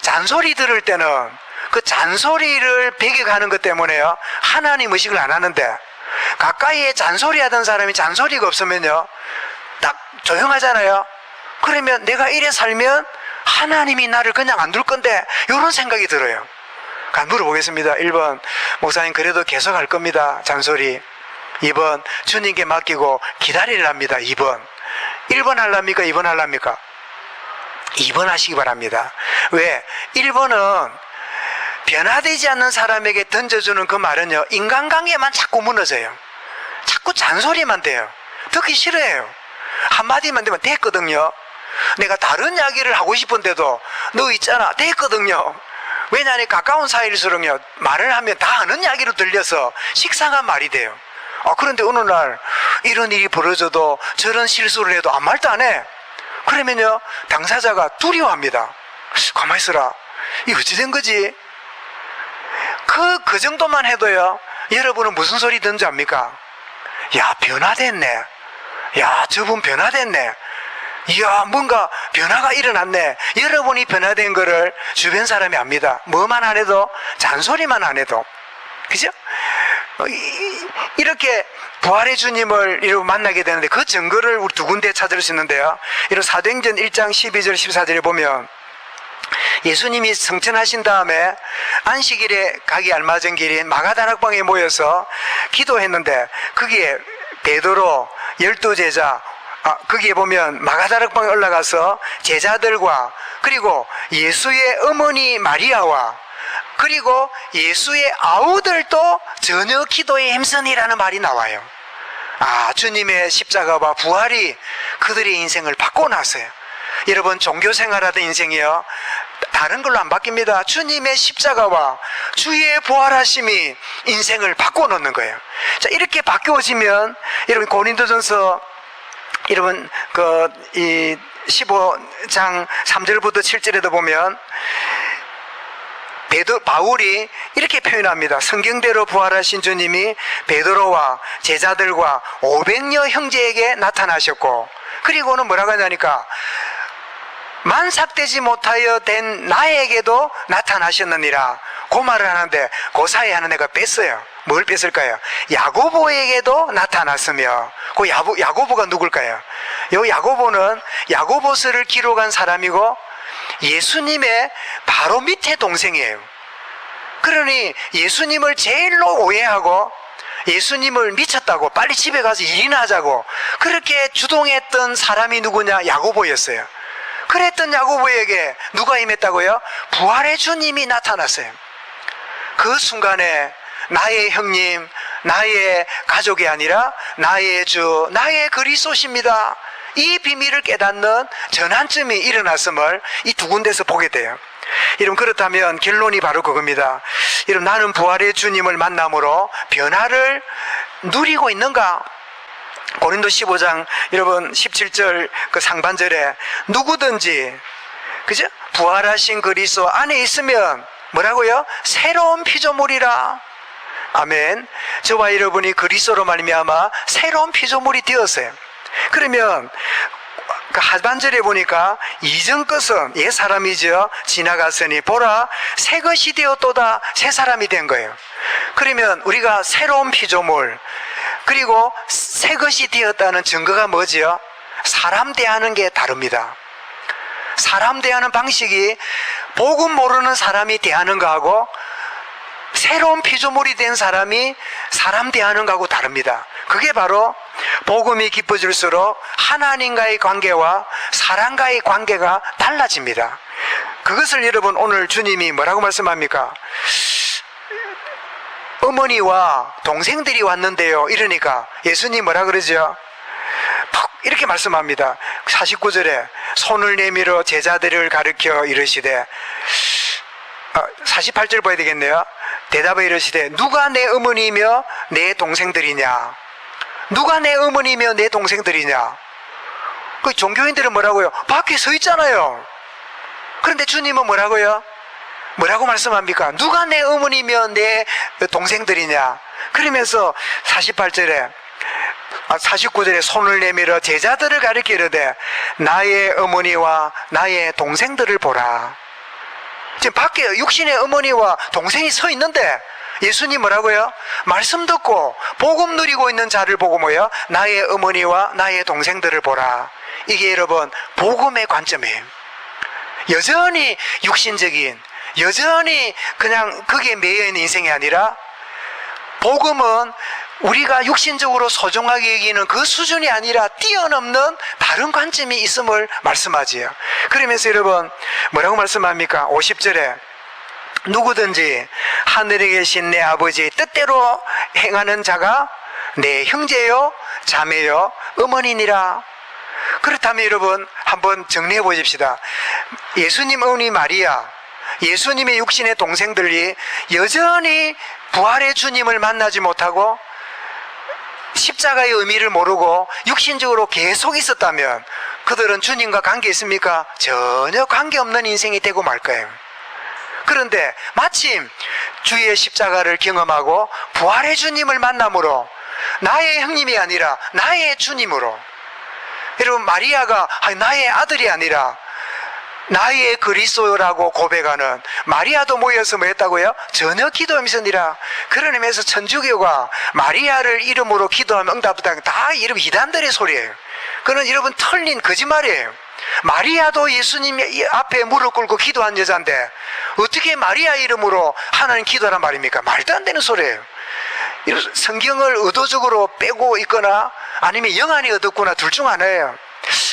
잔소리 들을 때는 그 잔소리를 배격하는 것 때문에요, 하나님 의식을 안 하는데, 가까이에 잔소리 하던 사람이 잔소리가 없으면요, 딱 조용하잖아요. 그러면 내가 이래 살면 하나님이 나를 그냥 안 둘 건데, 이런 생각이 들어요. 물어보겠습니다. 1번, 목사님 그래도 계속 할 겁니다, 잔소리. 2번, 주님께 맡기고 기다리랍니다. 2번. 1번 하랍니까? 2번 하랍니까? 2번 하시기 바랍니다. 왜? 1번은 변화되지 않는 사람에게 던져주는 그 말은요, 인간관계만 자꾸 무너져요. 자꾸 잔소리만 돼요. 듣기 싫어해요. 한마디만 되면 됐거든요. 내가 다른 이야기를 하고 싶은데도 너 있잖아 됐거든요. 왜냐하면 가까운 사이일수록요, 말을 하면 다 아는 이야기로 들려서 식상한 말이 돼요. 그런데 어느 날 이런 일이 벌어져도 저런 실수를 해도 아무 말도 안 해. 그러면요, 당사자가 두려워합니다. 가만히 있어라. 이 어찌 된 거지? 그 정도만 해도요, 여러분은 무슨 소리 듣는지 압니까? 야, 변화됐네. 야, 저분 변화됐네. 이야, 뭔가 변화가 일어났네. 여러분이 변화된 거를 주변 사람이 압니다. 뭐만 안 해도, 잔소리만 안 해도. 그죠? 이렇게 부활의 주님을 이렇게 만나게 되는데 그 증거를 우리 두 군데 찾을 수 있는데요. 이런 사도행전 1장 12절 14절에 보면 예수님이 성천하신 다음에 안식일에 가기 알맞은 길인 마가다락방에 모여서 기도했는데 거기에 베드로 12제자, 거기에 보면 마가다락방에 올라가서 제자들과 그리고 예수의 어머니 마리아와 그리고 예수의 아우들도 전혀 기도에 힘쓰니라는 말이 나와요. 주님의 십자가와 부활이 그들의 인생을 바꿔놨어요. 여러분, 종교 생활하던 인생이요, 다른 걸로 안 바뀝니다. 주님의 십자가와 주의 부활하심이 인생을 바꿔놓는 거예요. 자, 이렇게 바뀌어지면 여러분, 고린도전서 여러분 이 15장 3절부터 7절에도 보면 바울이 이렇게 표현합니다. 성경대로 부활하신 주님이 베드로와 제자들과 500여 형제에게 나타나셨고, 그리고는 뭐라고 하냐니까 만삭되지 못하여 된 나에게도 나타나셨느니라. 그 말을 하는데 그 사이에 하는 애가 뺐어요. 뭘 뺐을까요? 야고보에게도 나타났으며, 그 야고보가 누굴까요? 요 야고보는 야고보서를 기록한 사람이고 예수님의 바로 밑에 동생이에요. 그러니 예수님을 제일로 오해하고 예수님을 미쳤다고 빨리 집에 가서 일이나 하자고 그렇게 주동했던 사람이 누구냐? 야고보였어요. 그랬던 야고보에게 누가 임했다고요? 부활의 주님이 나타났어요. 그 순간에 나의 형님, 나의 가족이 아니라 나의 주, 나의 그리스도십니다. 이 비밀을 깨닫는 전환점이 일어났음을 이 두 군데서 보게 돼요. 여러분, 그렇다면 결론이 바로 그겁니다. 여러분, 나는 부활의 주님을 만남으로 변화를 누리고 있는가? 고린도 15장 여러분 17절 그 상반절에 누구든지, 그죠? 부활하신 그리스도 안에 있으면 뭐라고요? 새로운 피조물이라. 아멘. 저와 여러분이 그리스도로 말미암아 새로운 피조물이 되었어요. 그러면 그 하반절에 보니까 이전 것은 옛 사람이죠. 지나갔으니 보라 새 것이 되었도다. 새 사람이 된 거예요. 그러면 우리가 새로운 피조물 그리고 새 것이 되었다는 증거가 뭐지요? 사람 대하는 게 다릅니다. 사람 대하는 방식이 복음 모르는 사람이 대하는 거하고 새로운 피조물이 된 사람이 사람 대하는 거하고 다릅니다. 그게 바로 복음이 깊어질수록 하나님과의 관계와 사람과의 관계가 달라집니다. 그것을 여러분 오늘 주님이 뭐라고 말씀합니까? 어머니와 동생들이 왔는데요. 이러니까 예수님 뭐라 그러죠? 이렇게 말씀합니다. 49절에 손을 내밀어 제자들을 가르쳐 이르시되, 48절 봐야 되겠네요. 대답에 이르시되 누가 내 어머니며 내 동생들이냐? 누가 내 어머니며 내 동생들이냐? 그 종교인들은 뭐라고요? 밖에 서 있잖아요. 그런데 주님은 뭐라고요? 뭐라고 말씀합니까? 누가 내 어머니며 내 동생들이냐? 그러면서 48절에 49절에 손을 내밀어 제자들을 가리켜 이르되 나의 어머니와 나의 동생들을 보라. 지금 밖에 육신의 어머니와 동생이 서 있는데 예수님 뭐라고요? 말씀 듣고 복음 누리고 있는 자를 보고 뭐요? 나의 어머니와 나의 동생들을 보라. 이게 여러분 복음의 관점이에요. 여전히 육신적인, 여전히 그냥 거기에 매여있는 인생이 아니라 복음은 우리가 육신적으로 소중하게 여기는 그 수준이 아니라 뛰어넘는 다른 관점이 있음을 말씀하지요. 그러면서 여러분 뭐라고 말씀합니까? 50절에 누구든지 하늘에 계신 내 아버지의 뜻대로 행하는 자가 내 형제요 자매요 어머니니라. 그렇다면 여러분 한번 정리해 보십시다. 예수님 어머니 마리아, 예수님의 육신의 동생들이 여전히 부활의 주님을 만나지 못하고 십자가의 의미를 모르고 육신적으로 계속 있었다면 그들은 주님과 관계 있습니까? 전혀 관계없는 인생이 되고 말 거예요. 그런데 마침 주의 십자가를 경험하고 부활의 주님을 만남으로 나의 형님이 아니라 나의 주님으로, 여러분 마리아가 나의 아들이 아니라 나의 그리스도라고 고백하는 마리아도 모여서 뭐 했다고요? 전혀 기도하면서니라. 그런 의미에서 천주교가 마리아를 이름으로 기도하면 응답하다, 다 이름 이단들의 소리예요. 그건 여러분 틀린 거짓말이에요. 마리아도 예수님 앞에 무릎 꿇고 기도한 여자인데 어떻게 마리아 이름으로 하나님 기도하란 말입니까? 말도 안 되는 소리예요. 성경을 의도적으로 빼고 있거나 아니면 영안이 어둡거나 둘 중 하나예요.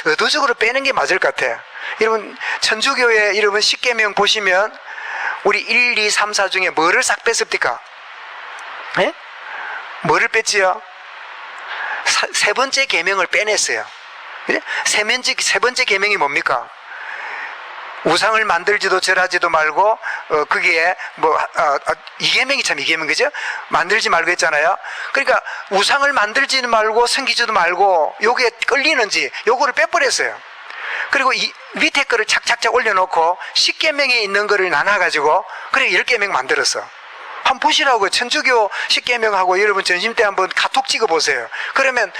의도적으로 빼는 게 맞을 것 같아요. 여러분 천주교의 여러분 십계명 보시면 우리 1, 2, 3, 4 중에 뭐를 싹 뺐습니까? 예? 뭐를 뺐지요? 세 번째 계명을 빼냈어요. 세 번째 계명이 뭡니까? 우상을 만들지도 절하지도 말고 거기에 이계명이 참 이계명 그죠? 만들지 말고 했잖아요. 그러니까 우상을 만들지도 말고 섬기지도 말고 요게 끌리는지 요거를 빼버렸어요. 그리고 이 밑에 거를 착착착 올려놓고 10계명에 있는 거를 나눠가지고 그래 10계명 만들었어. 한번 보시라고요. 천주교 10계명하고 여러분 점심 때 한번 카톡 찍어보세요. 그러면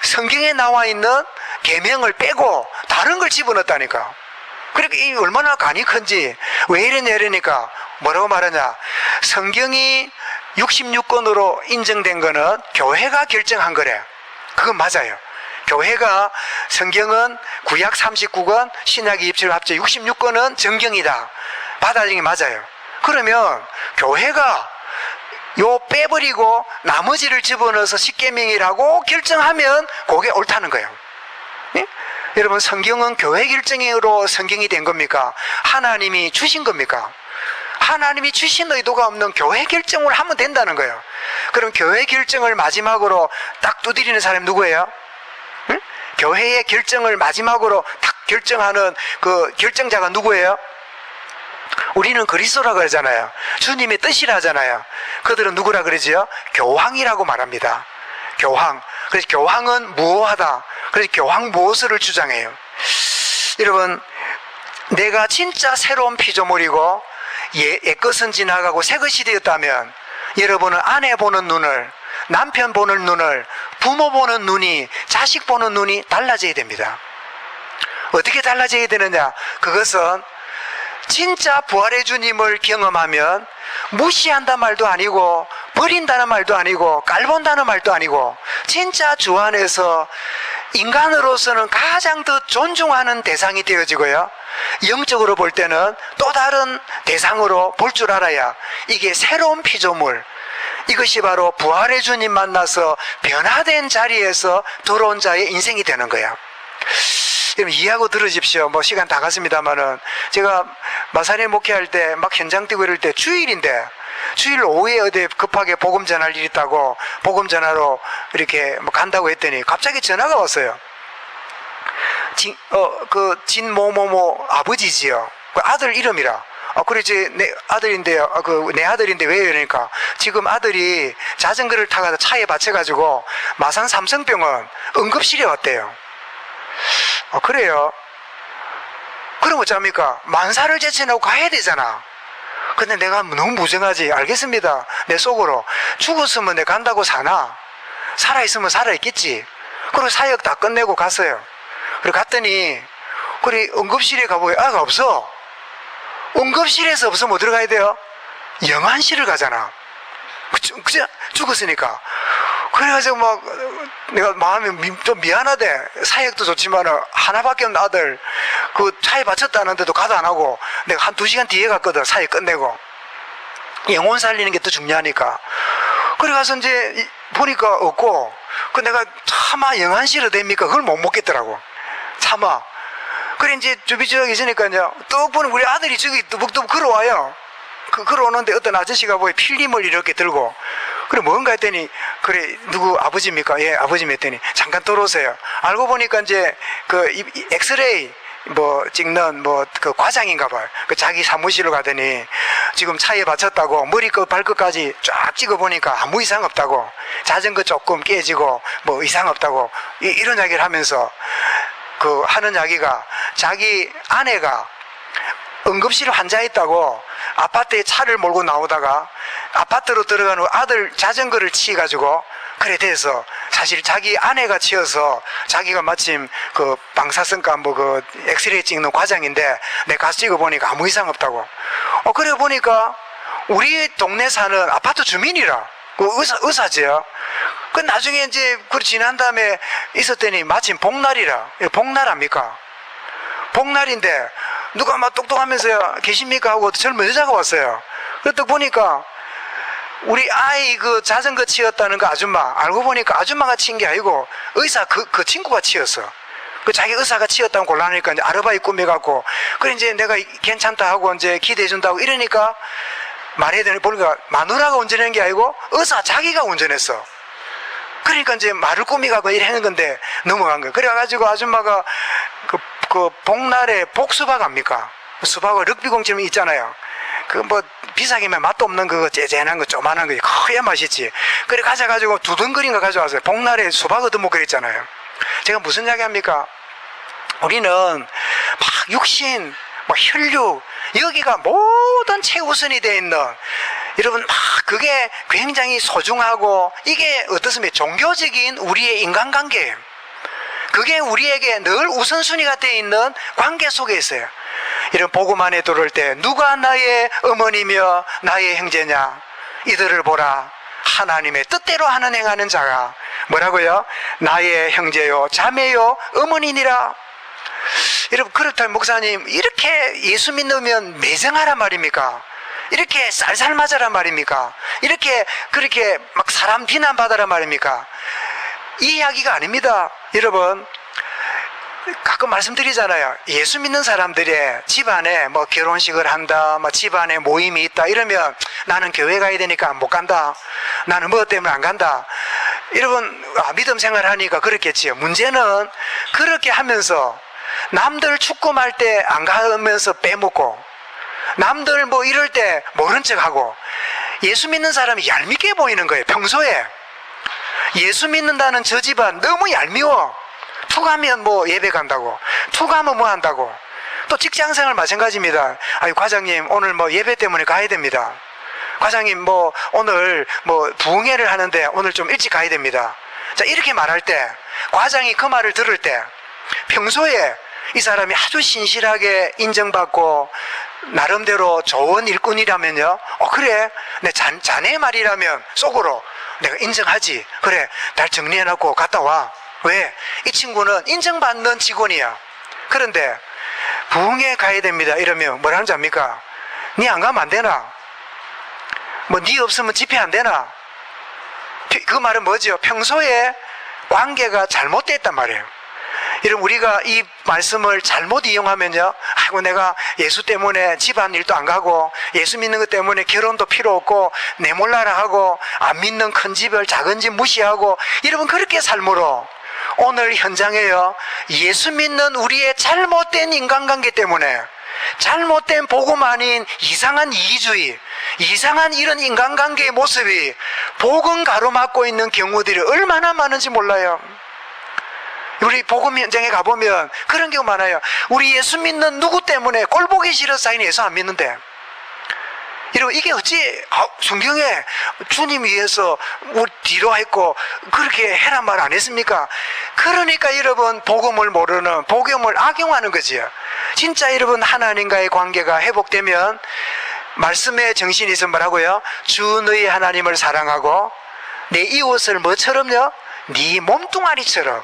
성경에 나와 있는 계명을 빼고 다른 걸 집어넣었다니까. 그러니까 이 얼마나 간이 큰지. 왜 이러니까 뭐라고 말하냐, 성경이 66권으로 인정된 거는 교회가 결정한 거래. 그건 맞아요. 교회가 성경은 구약 39권 신약 27권 합쳐 66권은 정경이다 받아들인 게 맞아요. 그러면 교회가 요 빼버리고 나머지를 집어넣어서 십계명이라고 결정하면 그게 옳다는 거예요. 예? 여러분 성경은 교회 결정으로 성경이 된 겁니까? 하나님이 주신 겁니까? 하나님이 주신 의도가 없는 교회 결정을 하면 된다는 거예요. 그럼 교회 결정을 마지막으로 딱 두드리는 사람이 누구예요? 응? 교회의 결정을 마지막으로 딱 결정하는 그 결정자가 누구예요? 우리는 그리스도라고 그러잖아요. 주님의 뜻이라 하잖아요. 그들은 누구라 그러지요? 교황이라고 말합니다. 교황. 그래서 교황은 무오하다. 그래서 교황 무엇을 주장해요? 여러분, 내가 진짜 새로운 피조물이고 옛것은 지나가고 새것이 되었다면 여러분은 아내 보는 눈을, 남편 보는 눈을, 부모 보는 눈이, 자식 보는 눈이 달라져야 됩니다. 어떻게 달라져야 되느냐? 그것은 진짜 부활의 주님을 경험하면 무시한다는 말도 아니고 버린다는 말도 아니고 깔본다는 말도 아니고 진짜 주 안에서 인간으로서는 가장 더 존중하는 대상이 되어지고요, 영적으로 볼 때는 또 다른 대상으로 볼 줄 알아야 이게 새로운 피조물, 이것이 바로 부활의 주님 만나서 변화된 자리에서 들어온 자의 인생이 되는 거야. 여러분 이해하고 들으십시오. 뭐 시간 다 갔습니다만은 제가 마산에 목회할 때 막 현장 뛰고 이럴 때 주일인데 주일 오후에 어디 급하게 복음 전할 일이 있다고 복음 전하러 이렇게 뭐 간다고 했더니 갑자기 전화가 왔어요. 진모모모 아버지지요. 그 아들 이름이라. 그러지 내 아들인데요. 내 아들인데 왜요? 이러니까 지금 아들이 자전거를 타가서 차에 받쳐가지고 마산 삼성병원 응급실에 왔대요. 그래요? 그럼 어쩝니까? 만사를 제쳐놓고 가야 되잖아. 근데 내가 너무 무정하지. 알겠습니다. 내 속으로 죽었으면 내가 간다고 사나? 살아있으면 살아있겠지. 그리고 사역 다 끝내고 갔어요. 그리고 갔더니 그래 응급실에 가보니 아가 없어. 응급실에서 없으면 어디로 가야 돼요? 영안실을 가잖아. 그죠? 죽었으니까. 그래가지고 막 내가 마음이 좀 미안하대. 사역도 좋지만 하나밖에 없는 아들 그 차에 바쳤다는데도 가도 안 하고 내가 한 2시간 뒤에 갔거든. 사역 끝내고. 영혼 살리는 게 더 중요하니까. 그래 가서 이제 보니까 없고, 그 내가 차마 영안실을 됩니까? 그걸 못 먹겠더라고. 차마. 그래 이제 주비주하게 있으니까 이제 또 보니 우리 아들이 저기 뚜벅뚜벅 걸어와요. 걸어오는데 어떤 아저씨가 뭐 필름을 이렇게 들고, 그래 뭔가 했더니 그래 누구 아버지입니까? 예 아버지입니다 했더니 잠깐 들어오세요. 알고 보니까 이제 그 엑스레이 뭐 찍는 뭐 그 과장인가 봐요. 그 자기 사무실로 가더니 지금 차에 받쳤다고 머리끝 발끝까지 쫙 찍어보니까 아무 이상 없다고, 자전거 조금 깨지고 뭐 이상 없다고 이런 이야기를 하면서 그 하는 이야기가, 자기 아내가 응급실 환자 있다고 아파트에 차를 몰고 나오다가 아파트로 들어가는 아들 자전거를 치가지고 그래 돼서, 사실 자기 아내가 치여서 자기가 마침 그 방사선과 뭐 그 엑스레이 찍는 과장인데 내가 가서 찍어보니까 아무 이상 없다고. 그래 보니까 우리 동네 사는 아파트 주민이라 그 의사지요. 그 나중에 이제 그 지난 다음에 있었더니 마침 복날이라. 복날 압니까? 복날인데 누가 막 똑똑하면서 계십니까 하고 젊은 여자가 왔어요. 그랬더니 보니까 우리 아이 그 자전거 치였다는 그 아줌마, 알고 보니까 아줌마가 친 게 아니고 의사 그 친구가 치였어. 그 자기 의사가 치였다고 곤란하니까 이제 아르바이트 꾸며갖고, 그래 이제 내가 괜찮다 하고 이제 기대해준다고 이러니까 말해야 되니 보니까 마누라가 운전한 게 아니고 의사 자기가 운전했어. 그러니까 이제 말을 꾸미가고 이러는 건데 넘어간 거예요. 그래가지고 아줌마가 그 복날에 복수박 압니까? 수박은 럭비공처럼 있잖아요. 그 뭐 비싸기면 맛도 없는 그거 째째한 거 조만한 거 커야 맛있지. 그래 가져가지고 두둥거린 거 가져왔어요. 복날에 수박 얻어먹고 그랬잖아요. 제가 무슨 이야기 합니까? 우리는 막 육신, 뭐 혈육, 여기가 모든 최우선이 되어 있는, 여러분 막 그게 굉장히 소중하고, 이게 어떻습니까? 종교적인 우리의 인간관계예요. 그게 우리에게 늘 우선순위가 되어 있는 관계 속에 있어요. 이런 복음안에 들어올 때 누가 나의 어머니며 나의 형제냐, 이들을 보라, 하나님의 뜻대로 하는 행하는 자가 뭐라고요? 나의 형제요 자매요 어머니니라. 여러분, 그렇다면 목사님 이렇게 예수 믿으면 매정하란 말입니까? 이렇게 쌀쌀 맞으란 말입니까? 이렇게 그렇게 막 사람 비난받으란 말입니까? 이 이야기가 아닙니다. 여러분, 가끔 말씀드리잖아요. 예수 믿는 사람들의 집안에 뭐 결혼식을 한다, 뭐 집안에 모임이 있다 이러면 나는 교회 가야 되니까 못 간다, 나는 뭐 때문에 안 간다. 여러분, 믿음 생활하니까 그렇겠지요. 문제는 그렇게 하면서 남들 축구할 때 안 가면서 빼먹고, 남들 뭐 이럴 때 모른 척하고, 예수 믿는 사람이 얄밉게 보이는 거예요. 평소에 예수 믿는다는 저 집안 너무 얄미워. 툭 하면 뭐 예배 간다고, 툭 하면 뭐 한다고. 또 직장생활 마찬가지입니다. 아유 과장님 오늘 뭐 예배 때문에 가야 됩니다. 과장님 뭐 오늘 뭐 부흥회를 하는데 오늘 좀 일찍 가야 됩니다. 자, 이렇게 말할 때, 과장이 그 말을 들을 때 평소에 이 사람이 아주 신실하게 인정받고 나름대로 좋은 일꾼이라면요, 그래 내 자네 말이라면 속으로 내가 인정하지. 그래 날 정리해놓고 갔다 와. 왜? 이 친구는 인정받는 직원이야. 그런데 부흥회 가야 됩니다 이러면 뭐라는지 압니까? 니 안 가면 안 되나? 뭐 니 없으면 집회 안 되나? 그 말은 뭐죠? 평소에 관계가 잘못됐단 말이에요. 여러분, 우리가 이 말씀을 잘못 이용하면요, 아이고 내가 예수 때문에 집안일도 안 가고 예수 믿는 것 때문에 결혼도 필요 없고 내 몰라라 하고 안 믿는 큰 집을 작은 집 무시하고, 여러분 그렇게 삶으로 오늘 현장에요, 예수 믿는 우리의 잘못된 인간관계 때문에, 잘못된 복음 아닌 이상한 이기주의, 이상한 이런 인간관계의 모습이 복음 가로막고 있는 경우들이 얼마나 많은지 몰라요. 우리 복음 현장에 가보면 그런 경우 많아요. 우리 예수 믿는 누구 때문에 꼴 보기 싫어서 자기는 예수 안 믿는데, 여러분 이게 어찌 성경에 주님 위해서 우리 뒤로 했고 그렇게 해란 말 안 했습니까? 그러니까 여러분 복음을 모르는, 복음을 악용하는 거지요. 진짜 여러분 하나님과의 관계가 회복되면 말씀의 정신이 있으면 뭐라고요? 주 너희 하나님을 사랑하고 내 이웃을 뭐처럼요? 네 몸뚱아리처럼,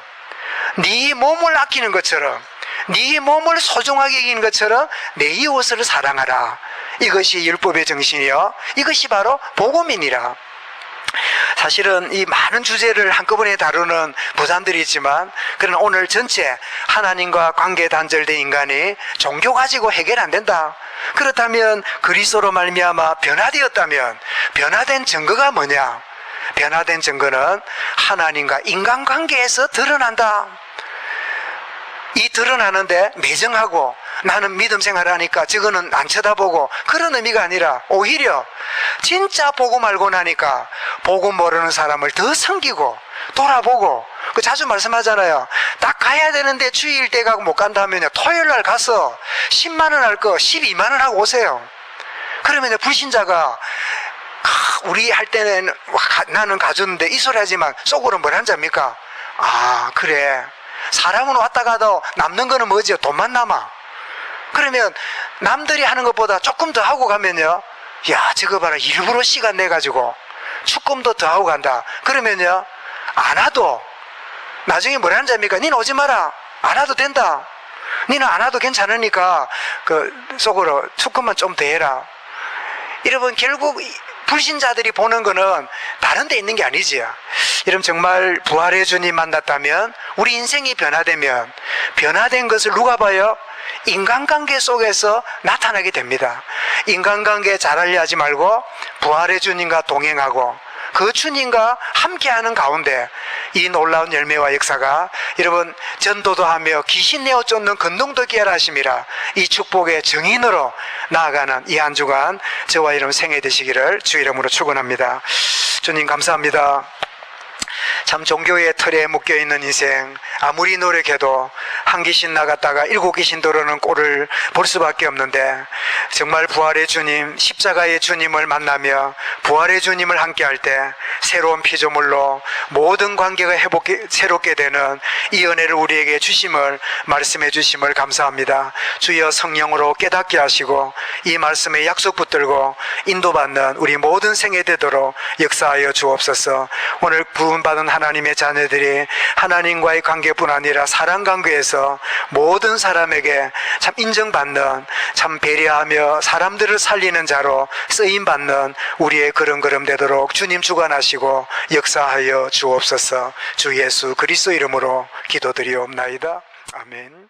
네 몸을 아끼는 것처럼, 네 몸을 소중하게 여기는 것처럼 내 이웃을 사랑하라. 이것이 율법의 정신이요, 이것이 바로 복음이니라. 사실은 이 많은 주제를 한꺼번에 다루는 부담들이 있지만, 그러나 오늘 전체 하나님과 관계 단절된 인간이 종교 가지고 해결 안 된다. 그렇다면 그리스도로 말미암아 변화되었다면 변화된 증거가 뭐냐? 변화된 증거는 하나님과 인간관계에서 드러난다. 이 드러나는데 매정하고 나는 믿음 생활하니까 저거는 안 쳐다보고 그런 의미가 아니라 오히려 진짜 보고 말고 나니까 보고 모르는 사람을 더 섬기고 돌아보고 그 자주 말씀하잖아요. 딱 가야 되는데 주일 때 가고 못 간다면요 토요일 날 가서 10만 원 할 거 12만 원 하고 오세요. 그러면 불신자가 우리 할 때는 나는 가졌는데 이 소리 하지만 속으로 뭘 한답니까? 아 그래 사람은 왔다 가도 남는 거는 뭐지요? 돈만 남아. 그러면 남들이 하는 것보다 조금 더 하고 가면요 야 저거 봐라 일부러 시간 내가지고 축금도 더 하고 간다. 그러면요 안 와도 나중에 뭘 하는 자입니까? 니는 오지 마라 안 와도 된다. 니는 안 와도 괜찮으니까 그 속으로 축금만 좀 더 해라. 여러분 결국 불신자들이 보는 거는 다른 데 있는 게 아니지요. 여러분 정말 부활의 주님 만났다면 우리 인생이 변화되면 변화된 것을 누가 봐요? 인간관계 속에서 나타나게 됩니다. 인간관계 잘하려 하지 말고 부활의 주님과 동행하고 그 주님과 함께하는 가운데 이 놀라운 열매와 역사가 여러분 전도도 하며 귀신 내어 쫓는 건동도 깨알하심이라 이 축복의 증인으로 나아가는 이 한 주간 저와 여러분 생애 되시기를 주 이름으로 축원합니다. 주님 감사합니다. 참 종교의 틀에 묶여있는 인생 아무리 노력해도 한 귀신 나갔다가 7 귀신 들어오는 꼴을 볼 수밖에 없는데 정말 부활의 주님 십자가의 주님을 만나며 부활의 주님을 함께할 때 새로운 피조물로 모든 관계가 새롭게 되는 이 은혜를 우리에게 주심을 말씀해 주심을 감사합니다. 주여 성령으로 깨닫게 하시고 이 말씀에 약속 붙들고 인도받는 우리 모든 생애 되도록 역사하여 주옵소서. 오늘 부름받은 하나님의 자녀들이 하나님과의 관계뿐 아니라 사랑 관계에서 모든 사람에게 참 인정받는 참 배려하며 사람들을 살리는 자로 쓰임받는 우리의 걸음걸음 되도록 주님 주관하시고 역사하여 주옵소서. 주 예수 그리스도 이름으로 기도드리옵나이다. 아멘.